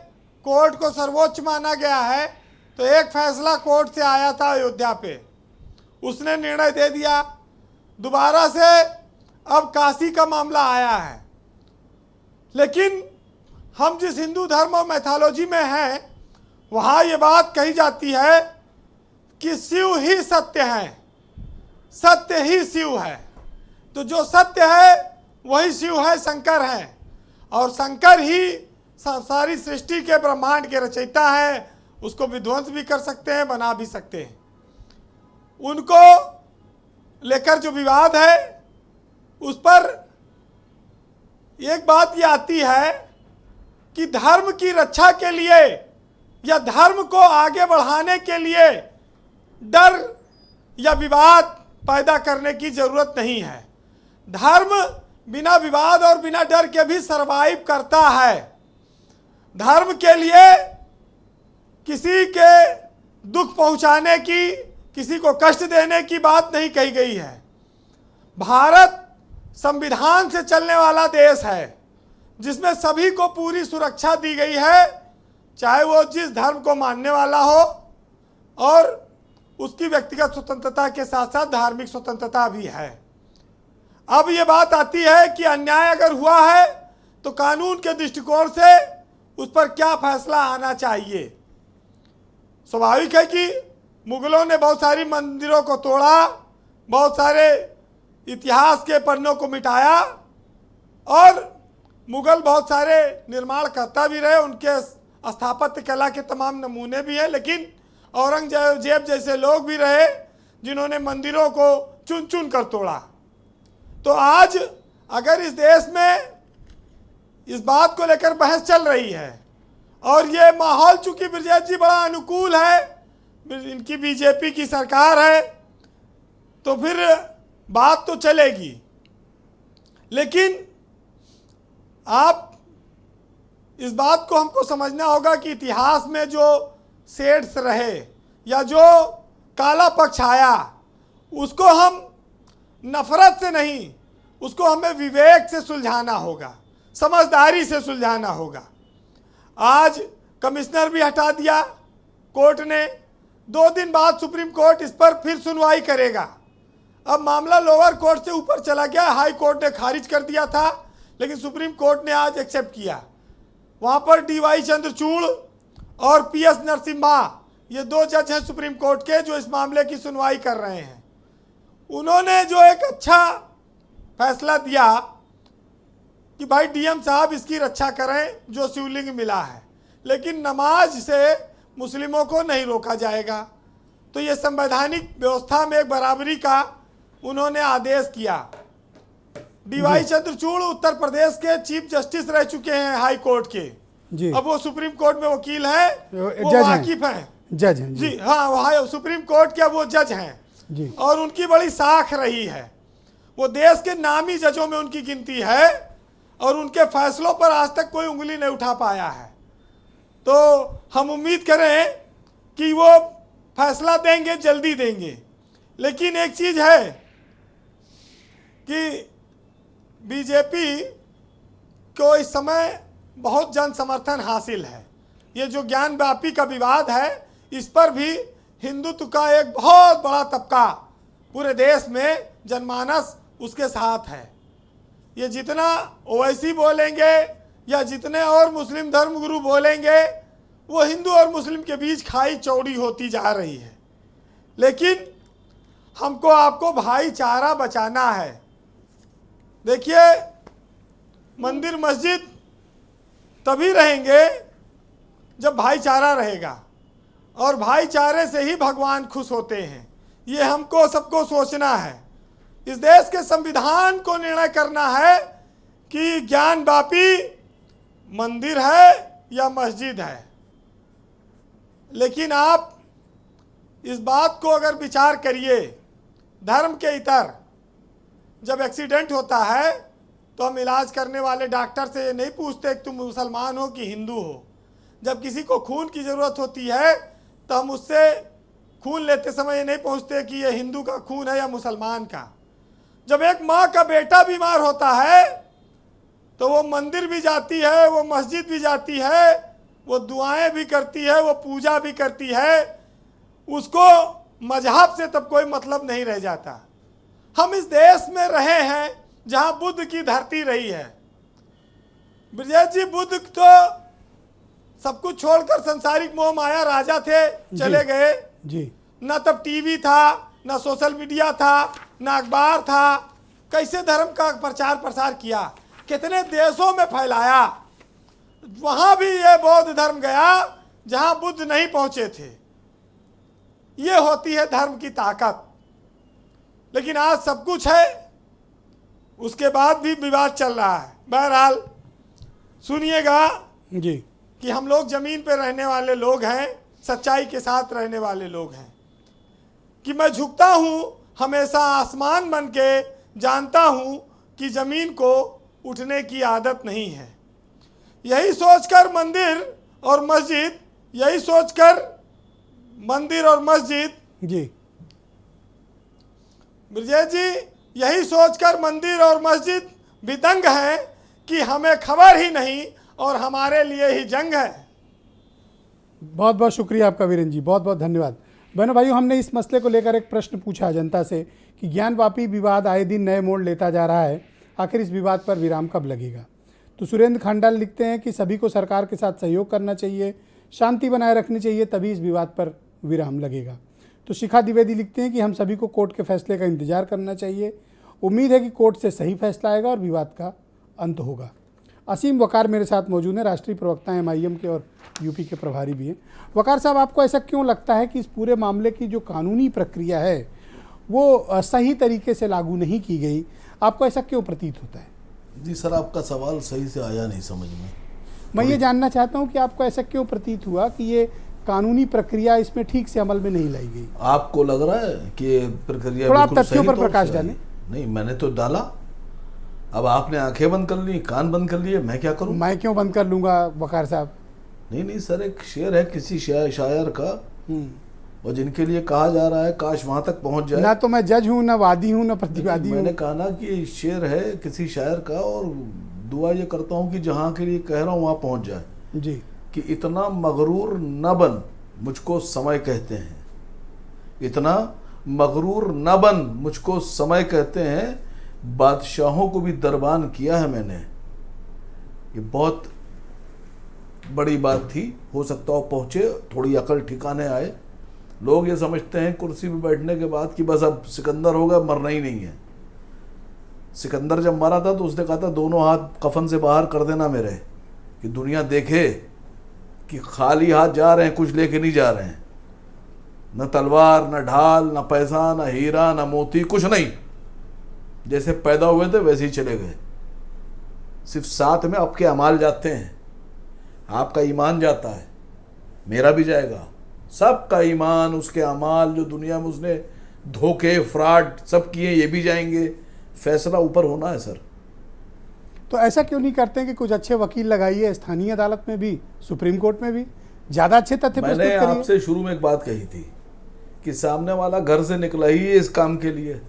कोर्ट को सर्वोच्च माना गया है तो एक फैसला कोर्ट से आया था अयोध्या पे, उसने निर्णय दे दिया। दोबारा से अब काशी का मामला आया है, लेकिन हम जिस हिंदू धर्म और मैथोलॉजी में हैं वहाँ ये बात कही जाती है कि शिव ही सत्य है, सत्य ही शिव है। तो जो सत्य है वही शिव है, शंकर है, और शंकर ही सारी सृष्टि के ब्रह्मांड के रचयिता है। उसको विध्वंस भी कर सकते हैं, बना भी सकते हैं। उनको लेकर जो विवाद है उस पर एक बात ये आती है कि धर्म की रक्षा के लिए या धर्म को आगे बढ़ाने के लिए डर या विवाद पैदा करने की जरूरत नहीं है। धर्म बिना विवाद और बिना डर के भी सरवाइव करता है। धर्म के लिए किसी के दुख पहुंचाने की, किसी को कष्ट देने की बात नहीं कही गई है। भारत संविधान से चलने वाला देश है जिसमें सभी को पूरी सुरक्षा दी गई है, चाहे वो जिस धर्म को मानने वाला हो, और उसकी व्यक्तिगत स्वतंत्रता के साथ साथ धार्मिक स्वतंत्रता भी है। अब ये बात आती है कि अन्याय अगर हुआ है तो कानून के दृष्टिकोण से उस पर क्या फैसला आना चाहिए। स्वाभाविक है कि मुगलों ने बहुत सारी मंदिरों को तोड़ा, बहुत सारे इतिहास के पन्नों को मिटाया, और मुगल बहुत सारे निर्माण करता भी रहे, उनके स्थापत्य कला के तमाम नमूने भी हैं, लेकिन औरंगजेब जैसे लोग भी रहे जिन्होंने मंदिरों को चुन चुन कर तोड़ा। तो आज अगर इस देश में इस बात को लेकर बहस चल रही है और ये माहौल चूंकि ब्रजेश जी बड़ा अनुकूल है, इनकी बीजेपी की सरकार है, तो फिर बात तो चलेगी। लेकिन आप इस बात को हमको समझना होगा कि इतिहास में जो शेड्स रहे या जो काला पक्ष आया, उसको हम नफरत से नहीं, उसको हमें विवेक से सुलझाना होगा, समझदारी से सुलझाना होगा। आज कमिश्नर भी हटा दिया कोर्ट ने, 2 दिन बाद सुप्रीम कोर्ट इस पर फिर सुनवाई करेगा। अब मामला लोअर कोर्ट से ऊपर चला गया, हाई कोर्ट ने खारिज कर दिया था, लेकिन सुप्रीम कोर्ट ने आज एक्सेप्ट किया। वहाँ पर DY चंद्रचूड़ और PS नरसिम्हा, ये 2 जज हैं सुप्रीम कोर्ट के जो इस मामले की सुनवाई कर रहे हैं। उन्होंने जो एक अच्छा फैसला दिया कि भाई DM साहब इसकी रक्षा करें जो शिवलिंग मिला है, लेकिन नमाज से मुस्लिमों को नहीं रोका जाएगा। तो ये संवैधानिक व्यवस्था में एक बराबरी का उन्होंने आदेश किया। DY चंद्रचूड़ उत्तर प्रदेश के चीफ जस्टिस रह चुके हैं हाई कोर्ट के जी। अब वो सुप्रीम कोर्ट में वकील हैं, वो वाकिफ हैं, जज हैं जी। हाँ, वहाँ सुप्रीम कोर्ट के वो जज हैं जी, और उनकी बड़ी साख रही है। वो देश के नामी जजों में उनकी गिनती है और उनके फैसलों पर आज तक कोई उंगली नहीं उठा पाया है। तो हम उम्मीद करें कि वो फैसला देंगे, जल्दी देंगे। लेकिन एक चीज़ है कि बीजेपी को इस समय बहुत जन समर्थन हासिल है। ये जो ज्ञान व्यापी का विवाद है, इस पर भी हिंदुत्व का एक बहुत बड़ा तबका पूरे देश में जनमानस उसके साथ है। ये जितना ओवैसी बोलेंगे या जितने और मुस्लिम धर्मगुरु बोलेंगे, वो हिंदू और मुस्लिम के बीच खाई चौड़ी होती जा रही है। लेकिन हमको आपको भाईचारा बचाना है। देखिए, मंदिर मस्जिद तभी रहेंगे जब भाईचारा रहेगा, और भाईचारे से ही भगवान खुश होते हैं। ये हमको सबको सोचना है। इस देश के संविधान को निर्णय करना है कि ज्ञान व्यापी मंदिर है या मस्जिद है। लेकिन आप इस बात को अगर विचार करिए, धर्म के इतर जब एक्सीडेंट होता है तो हम इलाज करने वाले डॉक्टर से ये नहीं पूछते कि तुम मुसलमान हो कि हिंदू हो। जब किसी को खून की ज़रूरत होती है तो हम उससे खून लेते समय ये नहीं पूछते कि ये हिंदू का खून है या मुसलमान का। जब एक माँ का बेटा बीमार होता है तो वो मंदिर भी जाती है, वो मस्जिद भी जाती है, वो दुआएं भी करती है, वो पूजा भी करती है। उसको मजहब से तब कोई मतलब नहीं रह जाता। हम इस देश में रहे हैं जहां बुद्ध की धरती रही है। ब्रजेश जी बुद्ध तो सब कुछ छोड़कर संसारिक मोह माया राजा थे, चले गए जी। न तब टीवी था, न सोशल मीडिया था, न अखबार था, कैसे धर्म का प्रचार प्रसार किया, कितने देशों में फैलाया। वहां भी ये बौद्ध धर्म गया जहां बुद्ध नहीं पहुंचे थे। ये होती है धर्म की ताकत। लेकिन आज सब कुछ है, उसके बाद भी विवाद चल रहा है। बहरहाल सुनिएगा जी कि हम लोग जमीन पे रहने वाले लोग हैं, सच्चाई के साथ रहने वाले लोग हैं, कि मैं झुकता हूं हमेशा आसमान बन के, जानता हूं कि जमीन को उठने की आदत नहीं है। यही सोचकर मंदिर और मस्जिद, यही सोचकर मंदिर और मस्जिद जी ब्रजेश जी, यही सोचकर मंदिर और मस्जिद भी दंग है कि हमें खबर ही नहीं और हमारे लिए ही जंग है। बहुत बहुत शुक्रिया आपका वीरेंद्र जी, बहुत बहुत धन्यवाद। बहनों भाइयों, हमने इस मसले को लेकर एक प्रश्न पूछा जनता से कि ज्ञानवापी विवाद आए दिन नए मोड़ लेता जा रहा है, आखिर इस विवाद पर विराम कब लगेगा। तो सुरेंद्र खंडाल लिखते हैं कि सभी को सरकार के साथ सहयोग करना चाहिए, शांति बनाए रखनी चाहिए, तभी इस विवाद पर विराम लगेगा। तो शिखा द्विवेदी लिखते हैं कि हम सभी को कोर्ट के फैसले का इंतजार करना चाहिए, उम्मीद है कि कोर्ट से सही फैसला आएगा और विवाद का अंत होगा। असीम वकार मेरे साथ मौजूद हैं, राष्ट्रीय प्रवक्ता हैं MIM के और यूपी के प्रभारी भी हैं। वकार साहब, आपको ऐसा क्यों लगता है कि इस पूरे मामले की जो कानूनी प्रक्रिया है वो सही तरीके से लागू नहीं की गई? आपको ऐसा क्यों प्रतीत होता है? जी सर, आपका सवाल सही से आया नहीं समझ में। मैं ये जानना चाहता हूँ कि आपको ऐसा क्यों प्रतीत हुआ कि ये कानूनी प्रक्रिया इसमें ठीक से अमल में नहीं लाई गई? आपको लग रहा है कि प्रक्रिया थोड़ा आप बिल्कुल तथ्यों सही पर तौर प्रकाश से डालें। आई? नहीं, मैंने तो डाला। अब आपने आंखें बंद कर ली, कान बंद कर लिए, मैं क्या करूं? मैं क्यों बंद कर लूंगा वकार साहब? नहीं सर, एक शेर है किसी शायर का, और जिनके लिए कहा जा रहा है काश वहां तक पहुंच जाए। ना तो मैं जज हूँ, ना वादी हूँ, ना प्रतिवादी हूँ। मैंने कहा ना कि शेर है किसी शायर का, और दुआ ये करता हूँ कि जहाँ के लिए कह रहा हूँ वहाँ पहुँच जाए जी। कि इतना मगरूर न बन, मुझको समय कहते हैं। इतना मगरूर न बन, मुझको समय कहते हैं। बादशाहों को भी दरबान किया है मैंने। ये बहुत बड़ी बात थी, हो सकता हो पहुँचे, थोड़ी अकल ठिकाने आए। लोग ये समझते हैं कुर्सी पे बैठने के बाद कि बस अब सिकंदर होगा, मरना ही नहीं है। सिकंदर जब मरा था तो उसने कहा था दोनों हाथ कफन से बाहर कर देना मेरे, कि दुनिया देखे कि खाली हाथ जा रहे हैं, कुछ लेके नहीं जा रहे हैं। न तलवार, न ढाल, न पैसा, न हीरा, न मोती, कुछ नहीं। जैसे पैदा हुए थे वैसे ही चले गए। सिर्फ साथ में आपके अमाल जाते हैं, आपका ईमान जाता है, मेरा भी जाएगा। सबका ईमान, उसके अमाल जो दुनिया में उसने धोखे, फ्रॉड सब किए, ये भी जाएंगे। फैसला ऊपर होना है सर। तो ऐसा क्यों नहीं करते हैं कि कुछ अच्छे वकील लगाइए, स्थानीय अदालत में भी, सुप्रीम कोर्ट में भी, ज़्यादा अच्छे तथ्य प्रस्तुत मैंने करिए। आपसे शुरू में एक बात कही थी कि सामने वाला घर से निकला ही इस काम के लिए।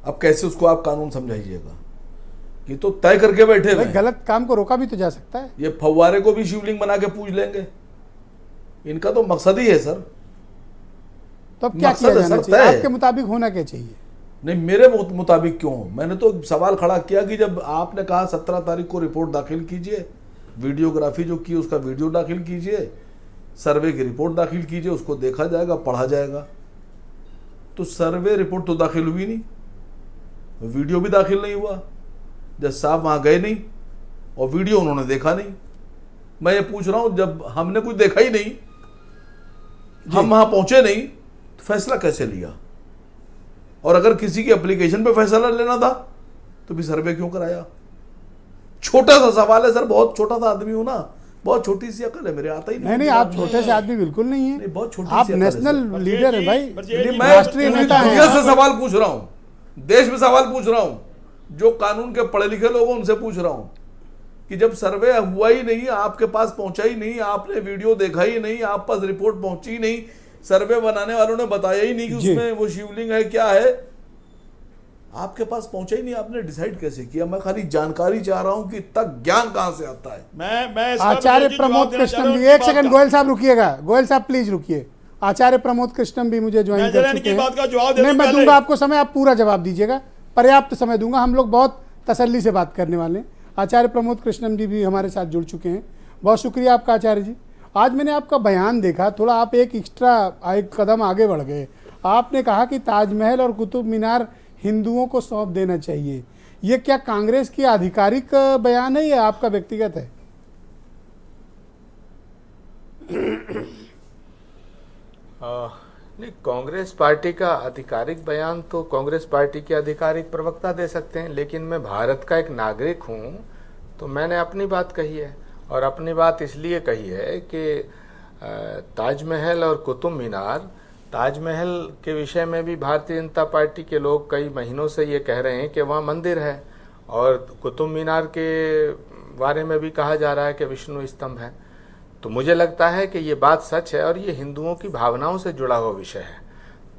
अब कैसे उसको आप कानून समझाइएगा? ये तो तय करके बैठे हुए हैं। गलत काम को रोका भी तो जा सकता है। ये फव्वारे को भी शिवलिंग बना के पूज लेंगे। इनका तो मकसद ही है सर। तो अब क्या किया जाना चाहिए? आपके मुताबिक होना क्या चाहिए? नहीं, मेरे मुताबिक क्यों? मैंने तो सवाल खड़ा किया कि जब आपने कहा 17 तारीख को रिपोर्ट दाखिल कीजिए, वीडियोग्राफी जो की उसका वीडियो दाखिल कीजिए, सर्वे की रिपोर्ट दाखिल कीजिए, उसको देखा जाएगा, पढ़ा जाएगा। तो सर्वे रिपोर्ट तो दाखिल हुई नहीं, वीडियो भी दाखिल नहीं हुआ, जज साहब वहाँ गए नहीं और वीडियो उन्होंने देखा नहीं। मैं ये पूछ रहा हूँ, जब हमने कुछ देखा ही नहीं, हम वहाँ पहुँचे नहीं, तो फैसला कैसे लिया? और अगर किसी की एप्लीकेशन पे फैसला लेना था तो भी सर्वे क्यों कराया? छोटा सा सवाल है सर, बहुत छोटा सा आदमी हूं ना, बहुत छोटी सी अकल है मेरे, आता ही नहीं। आप छोटे से आदमी बिल्कुल नहीं है, बहुत छोटी आप सी अकल नेशनल है लीडर है भाई, मैं राष्ट्रीय नेता है। दुनिया से सवाल पूछ रहा हूँ, देश में सवाल पूछ रहा हूँ, जो कानून के पढ़े लिखे लोग हैं उनसे पूछ रहा हूँ कि जब सर्वे हुआ ही नहीं, आपके पास पहुंचा ही नहीं, आपने वीडियो देखा ही नहीं, आप पास रिपोर्ट पहुंची ही नहीं, सर्वे बनाने वालों ने बताया ही नहीं कि उसमें वो शिवलिंग है क्या है, आपके पास पहुंचा ही नहीं, आपने डिसाइड कैसे किया? मैं खाली जानकारी चाह रहा हूं कि इतना ज्ञान कहां से आता है। मैं आचार्य प्रमोद कृष्णम जी, एक सेकंड गोयल साहब रुकिएगा, गोयल साहब प्लीज रुकिए। आचार्य प्रमोद कृष्णम भी मुझे ज्वाइन कर चुके हैं। नहीं, मैं दूंगा आपको समय, आप पूरा जवाब दीजिएगा, पर्याप्त समय दूंगा, हम लोग बहुत तसल्ली से बात करने वाले हैं। आचार्य प्रमोद कृष्णम जी भी हमारे साथ जुड़ चुके हैं, बहुत शुक्रिया आपका आचार्य जी। आज मैंने आपका बयान देखा, थोड़ा आप एक एक्स्ट्रा एक कदम आगे बढ़ गए। आपने कहा कि ताजमहल और कुतुब मीनार हिंदुओं को सौंप देना चाहिए। ये क्या कांग्रेस की आधिकारिक बयान है या आपका व्यक्तिगत है? नहीं, कांग्रेस पार्टी का आधिकारिक बयान तो कांग्रेस पार्टी के आधिकारिक प्रवक्ता दे सकते हैं, लेकिन मैं भारत का एक नागरिक हूं तो मैंने अपनी बात कही है। और अपनी बात इसलिए कही है कि ताजमहल और कुतुब मीनार, ताजमहल के विषय में भी भारतीय जनता पार्टी के लोग कई महीनों से ये कह रहे हैं कि वहाँ मंदिर है, और कुतुब मीनार के बारे में भी कहा जा रहा है कि विष्णु स्तंभ है। तो मुझे लगता है कि ये बात सच है और ये हिंदुओं की भावनाओं से जुड़ा हुआ विषय है।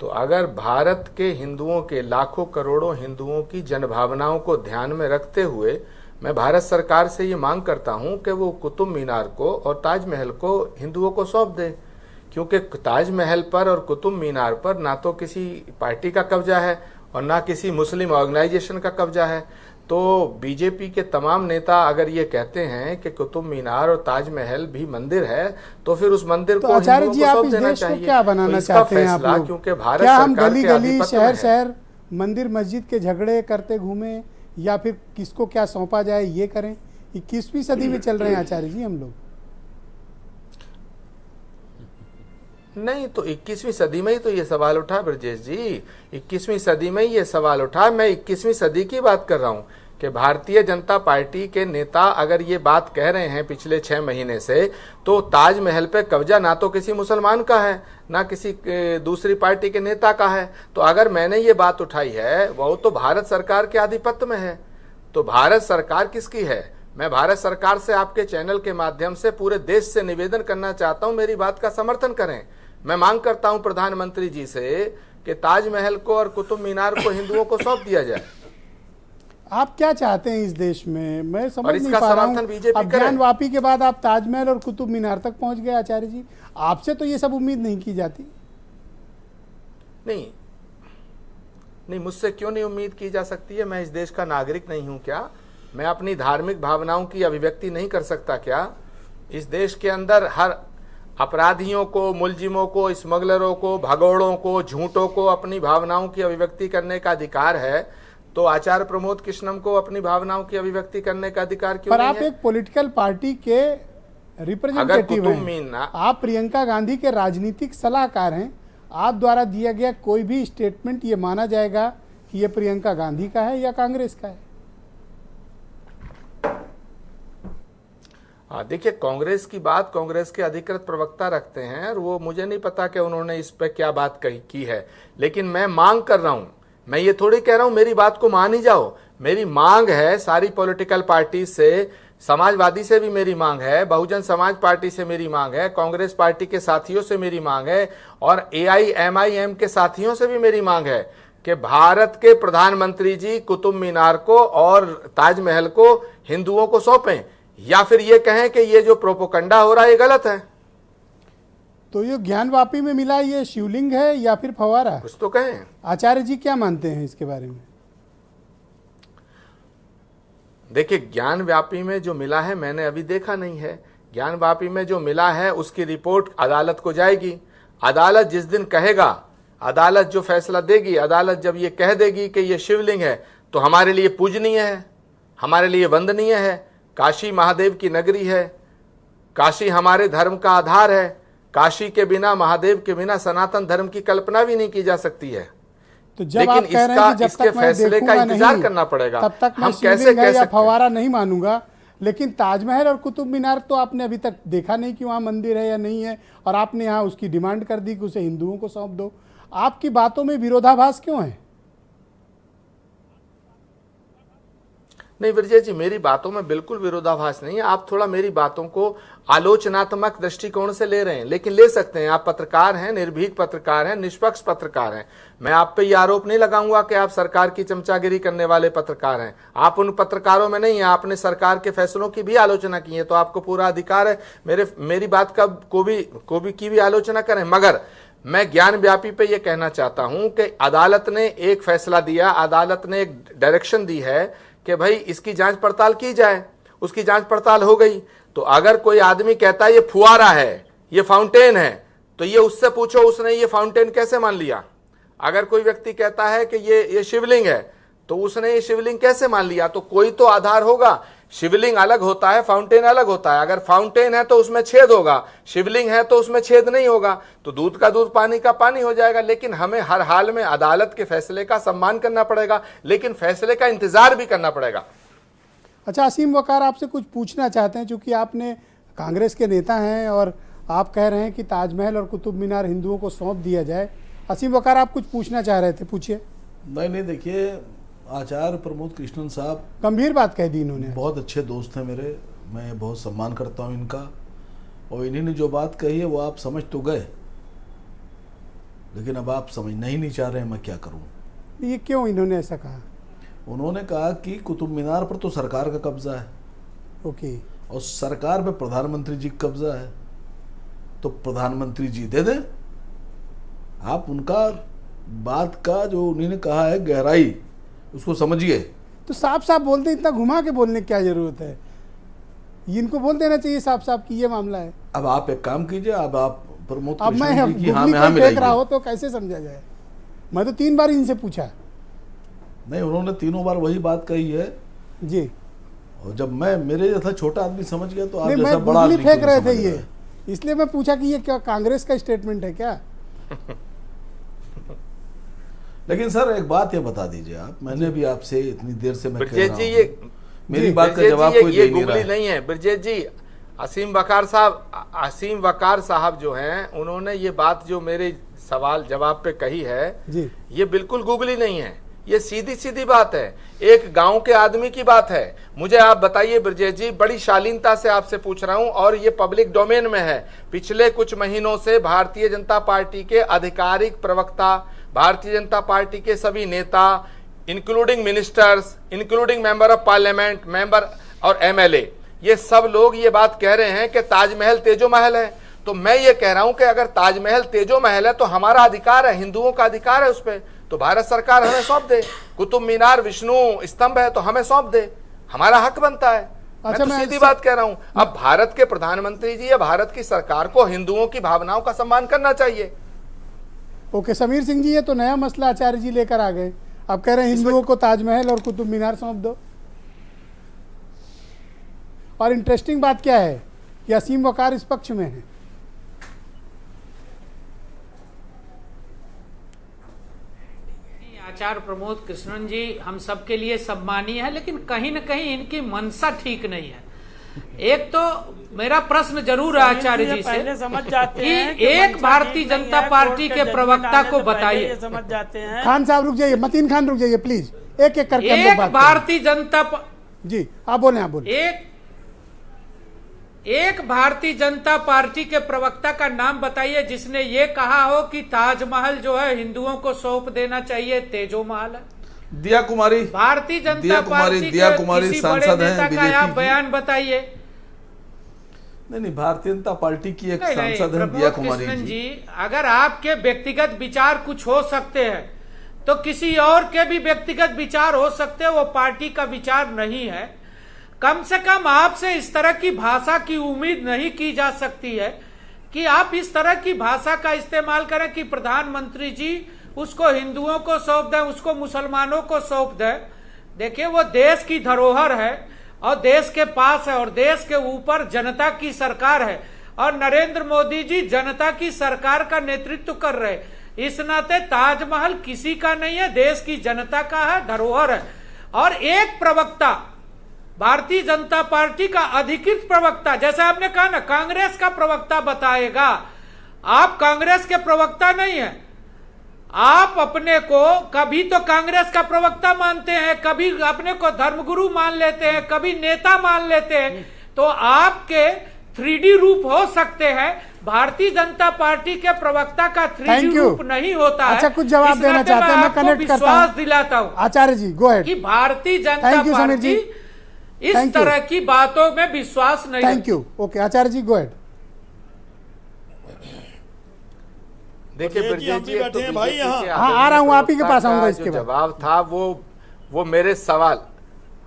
तो अगर भारत के हिंदुओं के लाखों करोड़ों हिंदुओं की जनभावनाओं को ध्यान में रखते हुए मैं भारत सरकार से ये मांग करता हूं कि वो कुतुब मीनार को और ताजमहल को हिंदुओं को सौंप दे, क्योंकि ताजमहल पर और कुतुब मीनार पर ना तो किसी पार्टी का कब्जा है और ना किसी मुस्लिम ऑर्गेनाइजेशन का कब्जा है। तो बीजेपी के तमाम नेता अगर ये कहते हैं कि कुतुब मीनार और ताजमहल भी मंदिर है तो फिर उस मंदिर को आचार्य जी, आप सौंप इस देना देश को चाहिए। क्या बनाना चाहते हैं आप लोग? क्योंकि भारत क्या हम सरकार गली के गली आधिपत्य शहर में है। शहर मंदिर मस्जिद के झगड़े करते घूमे या फिर किसको क्या सौंपा जाए ये करें? 21वीं सदी में चल रहे हैं आचार्य जी हम लोग। नहीं, तो 21वीं सदी में ही तो ये सवाल उठा ब्रजेश जी, 21वीं सदी में ही ये सवाल उठा। मैं 21वीं सदी की बात कर रहा हूँ कि भारतीय जनता पार्टी के नेता अगर ये बात कह रहे हैं पिछले 6 महीने से, तो ताजमहल पे कब्जा ना तो किसी मुसलमान का है ना किसी दूसरी पार्टी के नेता का है। तो अगर मैंने ये बात उठाई है वो तो भारत सरकार के आधिपत्य में है। तो भारत सरकार किसकी है? मैं भारत सरकार से आपके चैनल के माध्यम से पूरे देश से निवेदन करना चाहता हूं, मेरी बात का समर्थन करें। मैं मांग करता हूं प्रधानमंत्री जी से कि ताजमहल को और कुतुब मीनार को हिंदुओं को सौंप दिया जाए। आप क्या चाहते हैं इस देश में? मैं समझ नहीं इसका पा रहा समर्थन हूँ। बीजेपी अब करे। ज्ञानवापी के बाद आप ताजमहल और कुतुब मीनार तक पहुंच गए आचार्य जी। आपसे तो ये सब उम्मीद नहीं की जाती। नहीं, मुझसे क्यों नहीं उम्मीद की जा सकती है? मैं इस देश का नागरिक नहीं हूं क्या? मैं अपनी धार्मिक भावनाओं की अभिव्यक्ति नहीं कर सकता क्या? इस देश के अंदर हर अपराधियों को, मुलजिमों को, स्मगलरों को, भगोड़ों को, झूठों को अपनी भावनाओं की अभिव्यक्ति करने का अधिकार है। तो आचार्य प्रमोद कृष्णम को अपनी भावनाओं की अभिव्यक्ति करने का अधिकार क्यों नहीं है? पर आप एक पॉलिटिकल पार्टी के रिप्रेजेंटेटिव हैं। आप प्रियंका गांधी के राजनीतिक सलाहकार हैं। आप द्वारा दिया गया कोई भी स्टेटमेंट ये माना जाएगा कि ये प्रियंका गांधी का है या कांग्रेस का है? देखिए, कांग्रेस की बात कांग्रेस के अधिकृत प्रवक्ता रखते हैं और वो मुझे नहीं पता कि उन्होंने इस पे क्या बात की है। लेकिन मैं मांग कर रहा हूं, मैं ये थोड़ी कह रहा हूं मेरी बात को मान ही जाओ। मेरी मांग है सारी पॉलिटिकल पार्टी से, समाजवादी से भी मेरी मांग है, बहुजन समाज पार्टी से मेरी मांग है, कांग्रेस पार्टी के साथियों से मेरी मांग है और AIMIM के साथियों से भी मेरी मांग है कि भारत के प्रधानमंत्री जी कुतुब मीनार को और ताजमहल को हिंदुओं को सौंपें, या फिर ये कहें कि ये जो प्रोपोगंडा हो रहा है ये गलत है। तो ये ज्ञानवापी में मिला ये शिवलिंग है या फिर फवारा? कुछ तो कहें। आचार्य जी क्या मानते हैं इसके बारे में? देखिए, ज्ञानव्यापी में जो मिला है मैंने अभी देखा नहीं है। ज्ञानवापी में जो मिला है उसकी रिपोर्ट अदालत को जाएगी। अदालत जिस दिन कहेगा, अदालत जो फैसला देगी, अदालत जब ये कह देगी कि ये शिवलिंग है तो हमारे लिए पूजनीय है, हमारे लिए वंदनीय है। काशी महादेव की नगरी है, काशी हमारे धर्म का आधार है। काशी के बिना, महादेव के बिना सनातन धर्म की कल्पना भी नहीं की जा सकती है। तो जब आप कह रहे हैं कि जब तक मैं देखूंगा इंतजार करना पड़ेगा, तब तक मैं हम कैसे कह या फवारा नहीं मानूंगा। लेकिन ताजमहल और कुतुब मीनार तो आपने अभी तक देखा नहीं कि वहाँ मंदिर है या नहीं है, और आपने यहाँ उसकी डिमांड कर दी कि उसे हिंदुओं को सौंप दो। आपकी बातों में विरोधाभास क्यों है? नहीं विजय जी, मेरी बातों में बिल्कुल विरोधाभास नहीं है। आप थोड़ा मेरी बातों को आलोचनात्मक दृष्टिकोण से ले रहे हैं, लेकिन ले सकते हैं। आप पत्रकार हैं, निर्भीक पत्रकार हैं, निष्पक्ष पत्रकार हैं। मैं आप पे ये आरोप नहीं लगाऊंगा कि आप सरकार की चमचागिरी करने वाले पत्रकार हैं। आप उन पत्रकारों में नहीं हैं। आपने सरकार के फैसलों की भी आलोचना की है, तो आपको पूरा अधिकार है मेरी बात का को भी आलोचना करें। मगर मैं ज्ञानव्यापी पे ये कहना चाहता हूं कि अदालत ने एक फैसला दिया, अदालत ने एक डायरेक्शन दी है कि भाई इसकी जांच पड़ताल की जाए। उसकी जांच पड़ताल हो गई। तो अगर कोई आदमी कहता है ये फुआरा है, ये फाउंटेन है, तो ये उससे पूछो उसने ये फाउंटेन कैसे मान लिया। अगर कोई व्यक्ति कहता है कि ये शिवलिंग है, तो उसने ये शिवलिंग कैसे मान लिया? तो कोई तो आधार होगा। शिवलिंग अलग होता है, फाउंटेन अलग होता है। अगर फाउंटेन है तो उसमें छेद होगा, शिवलिंग है तो उसमें छेद नहीं होगा, तो दूध का दूध पानी का पानी हो जाएगा। लेकिन हमें हर हाल में अदालत के फैसले का सम्मान करना पड़ेगा, लेकिन फैसले का इंतजार भी करना पड़ेगा। अच्छा, असीम वकार आपसे कुछ पूछना चाहते हैं, चूंकि आपने कांग्रेस के नेता हैं और आप कह रहे हैं कि ताजमहल और कुतुब मीनार हिंदुओं को सौंप दिया जाए। असीम वकार आप कुछ पूछना चाह रहे थे, पूछिए। नहीं, देखिए, आचार्य प्रमोद कृष्णन साहब गंभीर बात कह दी इन्होंने। बहुत अच्छे दोस्त हैं मेरे, मैं बहुत सम्मान करता हूं इनका, और इन्हीं ने जो बात कही है वो आप समझ तो गए, लेकिन अब आप समझना ही नहीं चाह रहे हैं, मैं क्या करूं। ये क्यों इन्होंने ऐसा कहा? उन्होंने कहा कि कुतुब मीनार पर तो सरकार का कब्जा है, ओके, और सरकार पे प्रधानमंत्री जी का कब्जा है, तो प्रधानमंत्री जी दे दें। आप उनका बात का जो उन्होंने कहा है गहराई, उसको समझिए। तो साफ साफ बोलते, इतना घुमा के बोलने की क्या जरूरत है? इनको बोल देना चाहिए साफ साफ कि ये मामला है। अब आप एक काम कीजिए, अब आप प्रमोद अब मैं कृष्णन जी की हाँ में हाँ मिलाइए। रहा हो तो कैसे समझा जाए? मैं तो 3 बार इनसे पूछा। नहीं, उन्होंने 3 बार वही बात कही है जी, और जब मैं मेरे जैसा छोटा आदमी समझ गया तो आप नहीं, जैसा मैं बड़ा आदमी फेंक रहे थे समझ ये, गए। इसलिए मैं पूछा कि ये क्या कांग्रेस का स्टेटमेंट है क्या? लेकिन सर एक बात ये बता दीजिए आप, मैंने भी आपसे इतनी देर से मैं कह ब्रजेश रहा जी, हूं, ये मेरी बात का जवाब कोई दे नहीं रहा है। नहीं है ब्रजेश जी। असीम वकार साहब जो हैं, उन्होंने ये बात जो मेरे सवाल जवाब पे कही है जी, ये बिल्कुल गूगली नहीं है, ये सीधी सीधी बात है, एक गांव के आदमी की बात है। मुझे आप बताइए ब्रजेश जी, बड़ी शालीनता से आपसे पूछ रहा हूं, और ये पब्लिक डोमेन में है। पिछले कुछ महीनों से भारतीय जनता पार्टी के आधिकारिक प्रवक्ता, भारतीय जनता पार्टी के सभी नेता, including ministers, including member of parliament, member और एमएलए, ये सब लोग ये बात कह रहे हैं कि ताजमहल तेजो महल है। तो मैं ये कह रहा हूं कि अगर ताजमहल तेजो महल है तो हमारा अधिकार है, हिंदुओं का अधिकार है उस पर, तो भारत सरकार हमें सौंप दे। कुतुब मीनार विष्णु स्तंभ है तो हमें सौंप दे, हमारा हक बनता है। अच्छा, मैं तो सीधी बात कह रहा हूं। अब भारत के प्रधानमंत्री जी या भारत की सरकार को हिंदुओं की भावनाओं का सम्मान करना चाहिए। ओके, समीर सिंह जी, ये तो नया मसला आचार्य जी लेकर आ गए। आप कह रहे हैं हिंदुओं को ताजमहल और कुतुब मीनार सौंप दो। और इंटरेस्टिंग बात क्या है कि असीम वकार इस पक्ष में है। आचार्य प्रमोद कृष्णन जी हम सबके लिए सम्मानीय है, लेकिन कहीं न कहीं इनकी मनसा ठीक नहीं है। एक तो मेरा प्रश्न जरूर है आचार्य जी से समझ जाते हैं कि एक भारतीय जनता पार्टी के प्रवक्ता को बताइए। समझ जाते हैं। खान साहब रुक जाइए, मतीन खान रुक जाइए प्लीज, एक एक करके हम लोग बात एक भारतीय जनता जी, आप बोले, आप बोले। एक भारतीय जनता पार्टी के प्रवक्ता का नाम बताइए जिसने ये कहा हो कि ताजमहल जो है हिंदुओं को सौंप देना चाहिए, तेजो महल है। दिया कुमारी, भारतीय जनता पार्टी के किसी बड़े नेता का आप बयान बताइए। नहीं, भारतीय जनता पार्टी की एक सांसद है दिया कुमारी जी। अगर आपके व्यक्तिगत विचार कुछ हो सकते हैं तो किसी और के भी व्यक्तिगत विचार हो सकते हैं, वो पार्टी का विचार नहीं है। कम से कम आपसे इस तरह की भाषा की उम्मीद नहीं की जा सकती है कि आप इस तरह की भाषा का इस्तेमाल करें कि प्रधानमंत्री जी उसको हिंदुओं को सौंप दें, उसको मुसलमानों को सौंप दें। देखिए, वो देश की धरोहर है और देश के पास है और देश के ऊपर जनता की सरकार है और नरेंद्र मोदी जी जनता की सरकार का नेतृत्व कर रहे। इस नाते ताजमहल किसी का नहीं है, देश की जनता का है, धरोहर है। और एक प्रवक्ता, भारतीय जनता पार्टी का अधिकृत प्रवक्ता, जैसे आपने कहा ना कांग्रेस का प्रवक्ता बताएगा, आप कांग्रेस के प्रवक्ता नहीं है। आप अपने को कभी तो कांग्रेस का प्रवक्ता मानते हैं, कभी अपने को धर्मगुरु मान लेते हैं, कभी नेता मान लेते हैं। तो आपके 3D रूप हो सकते हैं, भारतीय जनता पार्टी के प्रवक्ता का 3D रूप नहीं होता है। अच्छा, कुछ जवाब देना चाहते हैं, मैं कनेक्ट करता हूं। विश्वास दिलाता हूं आचार्य जी, गो अहेड। कि भारतीय जनता पार्टी इस तरह की बातों में विश्वास नहीं। Thank you. Okay, Acharya ji, go ahead. देखिए ब्रजेश जी, तो भाई यहाँ आ रहा हूँ, आप ही के पास आऊंगा। इसके जवाब था वो मेरे सवाल,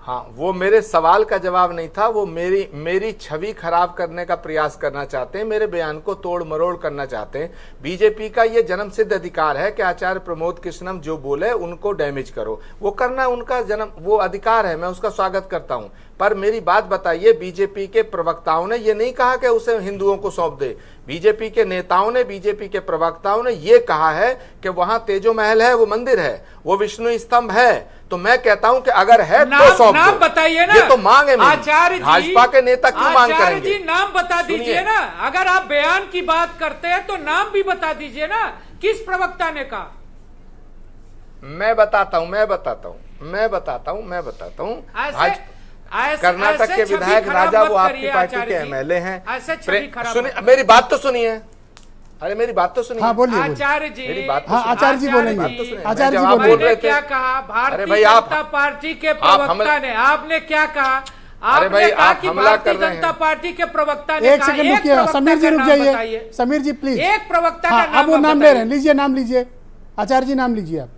हाँ, वो मेरे सवाल का जवाब नहीं था, वो मेरी छवि खराब करने का प्रयास करना चाहते हैं, मेरे बयान को तोड़ मरोड़ करना चाहते हैं। बीजेपी का ये जन्मसिद्ध अधिकार है कि आचार्य प्रमोद कृष्णम जो बोले उनको डैमेज करो, वो करना उनका वो अधिकार है, मैं उसका स्वागत करता हूं। पर मेरी बात बताइए, बीजेपी के प्रवक्ताओं ने ये नहीं कहा कि उसे हिंदुओं को सौंप दे। बीजेपी के नेताओं ने, बीजेपी के प्रवक्ताओं ने ये कहा है कि वहां तेजो महल है, वो मंदिर है, वो विष्णु स्तंभ है। तो मैं कहता हूं कि अगर है तो सौंप दो। नाम बताइए ना, ये तो मांग है मेरी। आचार्य जी, भाजपा के नेता क्यों मांग करेंगे? आचार्य जी नाम बता दीजिए ना, अगर आप बयान की बात करते हैं तो नाम भी बता दीजिए ना, किस प्रवक्ता ने कहा? मैं बताता हूं। कर्नाटक के विधायक राजा, वो आपकी पार्टी के एमएलए हैं। सुनिए, मेरी बात तो सुनिए। अरे मेरी बात तो सुनिए। हाँ, बोलिए। आचार्य जी, मेरी बात तो हाँ, आचार्य जी बोलेंगे। आचार्य जी बोल रहे थे क्या कहा? भारतीय जनता पार्टी के प्रवक्ता ने, आपने क्या कहा? अरे भाई, आप हमला कर रहे हैं। जनता पार्टी के प्रवक्ता ने एक सेकंड रुकिए, समीर जी रुक जाइए। समीर जी प्लीज, एक प्रवक्ता का नाम अब वो नाम ले रहे हैं, लीजिए नाम लीजिए। आचार्य जी नाम लीजिए आप।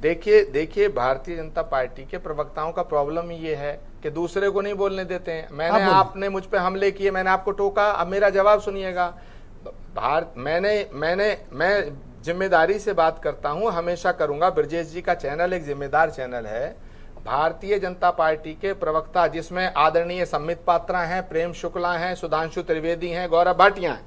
देखिए भारतीय जनता पार्टी के प्रवक्ताओं का प्रॉब्लम ये है कि दूसरे को नहीं बोलने देते हैं। आपने मुझ पे हमले किए, मैंने आपको टोका, अब मेरा जवाब सुनिएगा। मैं जिम्मेदारी से बात करता हूं, हमेशा करूंगा। ब्रजेश जी का चैनल एक जिम्मेदार चैनल है। भारतीय जनता पार्टी के प्रवक्ता, जिसमें आदरणीय संबित पात्रा हैं, प्रेम शुक्ला हैं, सुधांशु त्रिवेदी हैं, गौरव भाटिया हैं,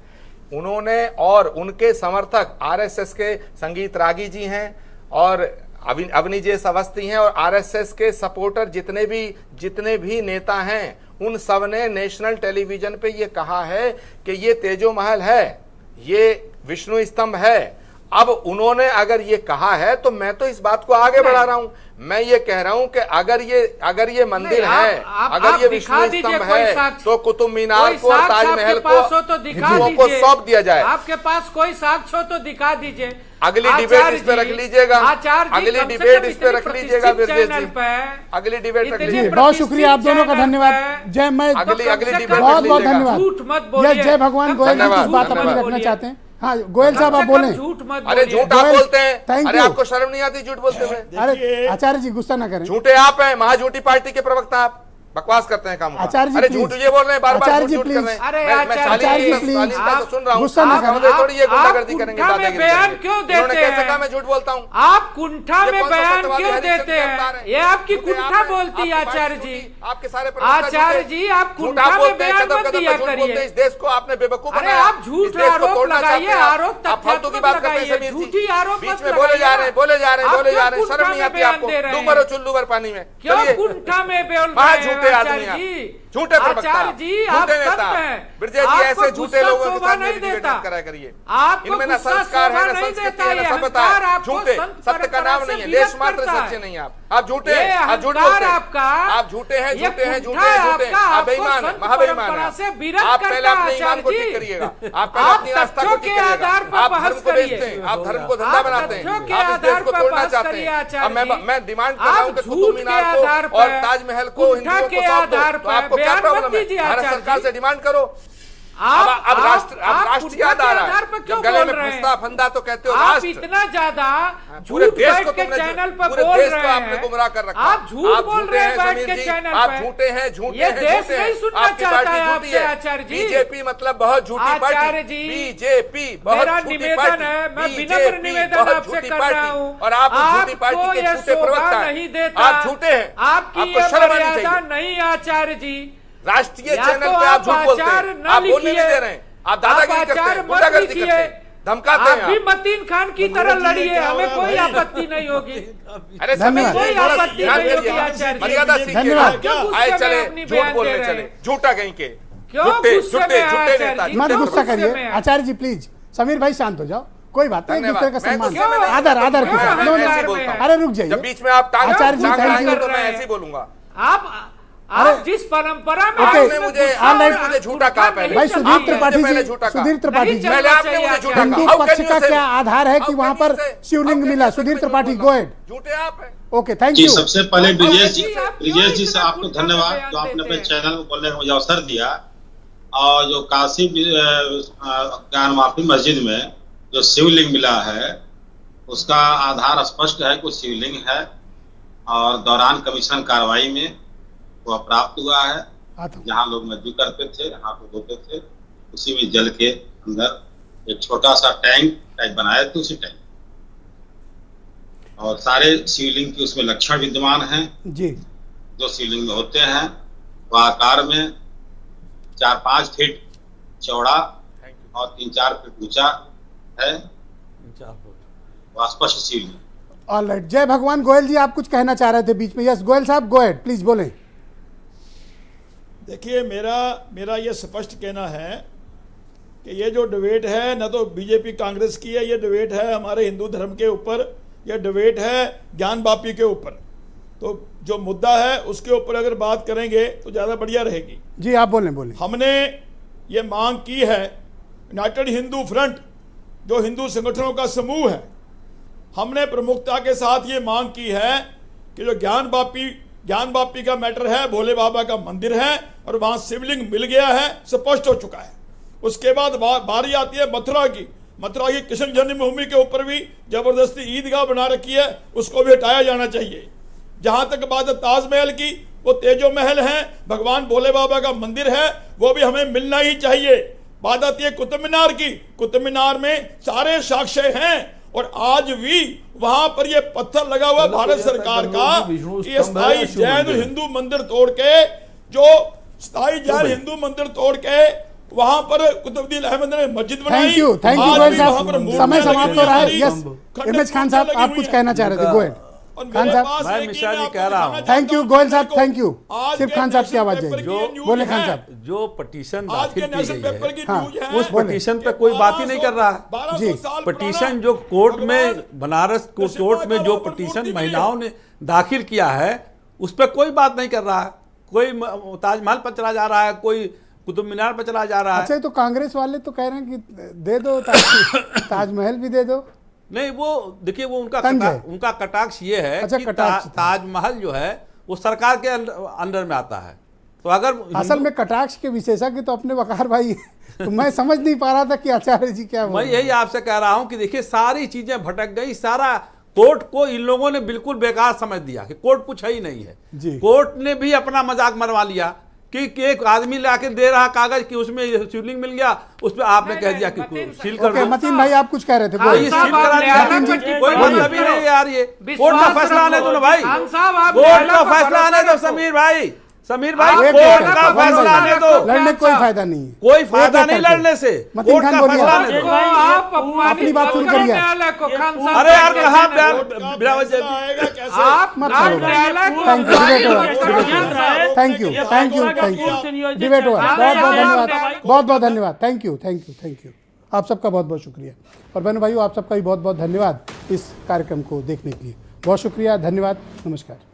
उन्होंने और उनके समर्थक आरएसएस के संगीत रागी जी हैं और अवनीजेश अवस्थी हैं, और आरएसएस के सपोर्टर जितने भी नेता हैं, उन सब ने नेशनल टेलीविजन पे ये कहा है कि ये तेजो महल है, ये विष्णु स्तंभ है। अब उन्होंने अगर ये कहा है तो मैं तो इस बात को आगे बढ़ा रहा हूं। मैं ये कह रहा हूं कि अगर ये मंदिर है, अगर ये विष्णु स्तंभ है, तो कुतुब मीनार को और ताजमहल को हिंदुओं को सौंप दिया जाए। आपके पास कोई साक्ष्य हो तो दिखा दीजिए। अगली डिबेट इस पे रख लीजिएगा, अगली डिबेट इस पे रख लीजिएगा ब्रजेश जी, अगली डिबेट रख लीजिएगा। बहुत शुक्रिया आप दोनों का, धन्यवाद। जय, मैं अगली डिबेट बहुत बहुत धन्यवाद। जय भगवान गोयल जी कुछ बात अपनी रखना चाहते हैं। हाँ गोयल साहब आप बोले। अरे झूठ आप बोलते हैं, अरे आपको शर्म नहीं आती झूठ बोलते हुए? अरे आचार्य जी गुस्सा ना करें। झूठे आप हैं, महाझूठी पार्टी के प्रवक्ता आप, बकवास करते हैं काम। आचार्य जी अरे झूठ ये बोल रहे हैं, बार-बार झूठ कर रहे हैं। अरे आचार्य जी प्लीज, सुन रहा हूं, गुस्सा ना करें। थोड़ी ये गुंडागर्दी करेंगे, बयान क्यों देते हैं? कैसे कहा मैं झूठ बोलता हूं? आप कुंठा में बयान क्यों देते हैं? ये आपकी कुंठा बोलती है आचार्य जी। आपके सारे आचार्य जी, आप कुंठा में बयान मत दिया करिए। इस देश को आपने बेवकूफ बनाया। आप झूठ आरोप लगाइए, आरोप फालतू की बात करते हैं। झूठी आरोप बीच में बोले जा रहे हैं, शर्म नहीं आती आपको? डूबो चुल्लू भर पानी में, क्यों कुंठा में बोल रहे हैं? झूठे आदमी, झूठे प्रवक्ता, झूठे नेता। ब्रजेश जी ऐसे झूठे लोगों के साथ मेरी डिबेट मत कराया करिए। इनमें ना संस्कार है, ना संस्कृति है, ना सभ्यता है। झूठे, सत्य का नाम नहीं है, लेश मात्र सच्चे नहीं आप झूठे, आप झूठ बोलते हैं, आप झूठे हैं, आप बेईमान, महाबेईमान हैं। आप पहले अपने ईमान को ठीक करिएगा, आप पहले अपनी आस्था को ठीक करिएगा। आप धर्म को बेचते हैं, आप धर्म को धंधा बनाते हैं, आप इस देश को तोड़ना चाहते हैं। अब मैं डिमांड कर रहा हूँ कि कुतुब मीनार को और ताजमहल को हिंदुओं को सौंप दो। आपको क्या प्रॉब्लम है? भारत सरकार से डिमांड करो। अब राष्ट्रीय आधार है, गले में फंसता फंदा तो कहते हो राष्ट्र। इतना ज्यादा पूरे देश को के चैनल पर पूरे देश को आपने गुमराह कर रखा। आप झूठ बोल रहे हैं बैठ के चैनल पर। आप झूठे हैं, झूठे हैं, झूठे हैं। आपकी पार्टी झूठी है। बीजेपी मतलब बहुत झूठी पार्टी। बीजेपी बहुत झूठी पार्टी। मैं विनम्र निवेदन आपसे कर रहा हूँ, और आप झूठी पार्टी के झूठे प्रवक्ता हैं। आप झूठे हैं, आपकी मर्यादा नहीं आचार्य जी। राष्ट्रीय चैनल पे आप झूठ बोलते हैं, आप बोलने नहीं दे रहे हैं, आप दादागिरी करते हैं, गुंडागर्दी करते हैं, धमकाते हैं। आप भी मतीन खान की तरह लड़िए, हमें कोई आपत्ति नहीं होगी। अरे समय कोई आपत्ति नहीं होगी आचार्य जी, मर्यादा सीखिए। आए चले झूठ बोलने चले, झूठा कहीं के, झूठे नेता। मत गुस्सा करिए आचार्य जी प्लीज। समीर भाई शांत हो जाओ, कोई बात नहीं, एक दूसरे का सम्मान, आदर के साथ। अरे रुक जाइए, जब बीच में आप आचार्य जी थैंक यू। तो मैं ऐसे ही बोलूंगा। आप जिस परंपरा में आपने मुझे झूठा कहा पहले। भाई सुधीर त्रिपाठी जी, पहले आपने मुझे झूठा कहा। हिंदू पक्ष का क्या आधार है कि वहाँ पर शिवलिंग मिला? Sudhir Tripathi go ahead. झूठे आप हैं। Okay thank you. सबसे पहले ब्रिजेश जी से आपको धन्यवाद जो आपने अपने चैनल को बोलने का मुझे अवसर दिया। और जो काशी ज्ञानवापी मस्जिद में जो शिवलिंग मिला है उसका आधार स्पष्ट है, कुछ शिवलिंग है और दौरान कमीशन कार्रवाई में वह प्राप्त हुआ है। जहाँ लोग मजदूरी करते थे, हाथ धोते थे, उसी में जल के अंदर एक छोटा सा टैंक टाइप बनाए थे, उसी टैंक और सारे शिवलिंग के उसमें लक्षण विद्यमान हैं जी। जो शिवलिंग में होते हैं वह आकार में 4-5 फीट चौड़ा और 3-4 फीट ऊंचा है, वह स्पष्ट शिवलिंग। ऑलराइट, जय भगवान। गोयल जी आप कुछ कहना चाह रहे थे बीच में। यस गोयल साहब, गो अहेड प्लीज, बोलें। देखिए, मेरा ये स्पष्ट कहना है कि ये जो डिबेट है न तो बीजेपी कांग्रेस की है, ये डिबेट है हमारे हिंदू धर्म के ऊपर, ये डिबेट है ज्ञानवापी के ऊपर। तो जो मुद्दा है उसके ऊपर अगर बात करेंगे तो ज़्यादा बढ़िया रहेगी। जी आप बोलें। हमने ये मांग की है, यूनाइटेड हिंदू फ्रंट जो हिंदू संगठनों का समूह है, हमने प्रमुखता के साथ ये मांग की है कि जो ज्ञानवापी का मैटर है, भोले बाबा का मंदिर है और वहां शिवलिंग मिल गया है, स्पष्ट हो चुका है। उसके बाद बारी आती है मथुरा की कृष्ण जन्मभूमि के ऊपर भी जबरदस्ती ईदगाह बना रखी है, उसको भी हटाया जाना चाहिए। जहां तक बात है ताजमहल की, वो तेजो महल है, भगवान भोले बाबा का मंदिर है, वो भी हमें मिलना ही चाहिए। बात आती है कुतुब मीनार की, कुतुब मीनार में सारे साक्ष्य हैं और आज भी वहां पर ये पत्थर लगा हुआ भारत सरकार का, ये स्थायी जैन हिंदू मंदिर तोड़ के, जो स्थायी जैन हिंदू मंदिर तोड़ के वहां पर कुतुबुद्दीन अहमद ने मस्जिद बनाई। थैंक यू गोयल साहब, समय समाप्त हो रहा है। यस एमएच खान साहब आप कुछ कहना चाह रहे थे, गो अहेड। खान साहब, मैं मिश्रा जी कह रहा हूँ। थैंक यू गोयल साहब, थैंक यू। सिर्फ खान साहब की आवाज जाएगी, बोले खान साहब। जो पटिशन दाखिल की गई है, उस पटिशन पे कोई बात ही नहीं कर रहा है जी। पटिशन जो कोर्ट में, बनारस कोर्ट में जो पटिशन महिलाओं ने दाखिल किया है, उस पर कोई बात नहीं कर रहा है। कोई ताजमहल पर चला जा रहा है, कोई कुतुब मीनार पर चला जा रहा है। अच्छा, तो कांग्रेस वाले तो कह रहे हैं कि दे दो ताजमहल भी दे दो। नहीं, वो देखिए, वो उनका कटाक्ष ये है कि ताजमहल जो है वो सरकार के अंडर में आता है। तो अगर असल में कटाक्ष के विशेषज्ञ तो अपने वकार भाई तो मैं समझ नहीं पा रहा था कि आचार्य जी क्या मैं यही आपसे कह रहा हूं कि देखिए, सारी चीजें भटक गई। सारा कोर्ट को इन लोगों ने बिल्कुल बेकार समझ दिया कि कोर्ट कुछ है ही नहीं है। कोर्ट ने भी अपना मजाक मरवा लिया कि एक आदमी लाके दे रहा कागज कि उसमें शिवलिंग मिल गया, उसमें आपने कह दिया कि सील कर दो। मतीन भाई आप कुछ कह रहे थे, कोई मतलब ही नहीं यार। ये कोर्ट का फैसला आने दो ना भाई, कोर्ट का फैसला आने दो। समीर भाई कोर्ट का फैसला आने दो। लड़ने कोई फायदा नहीं है, कोई फायदा नहीं लड़ने से। कोर्ट का फैसला आने दो। अपनी बात सुन करिए। अरे यार कहाँ थैंक यू डिबेट हुआ। बहुत बहुत धन्यवाद। Thank you. आप सबका बहुत बहुत शुक्रिया। और बहनों भाइयों, आप सबका भी बहुत बहुत धन्यवाद इस कार्यक्रम को देखने के लिए। बहुत शुक्रिया, धन्यवाद, नमस्कार।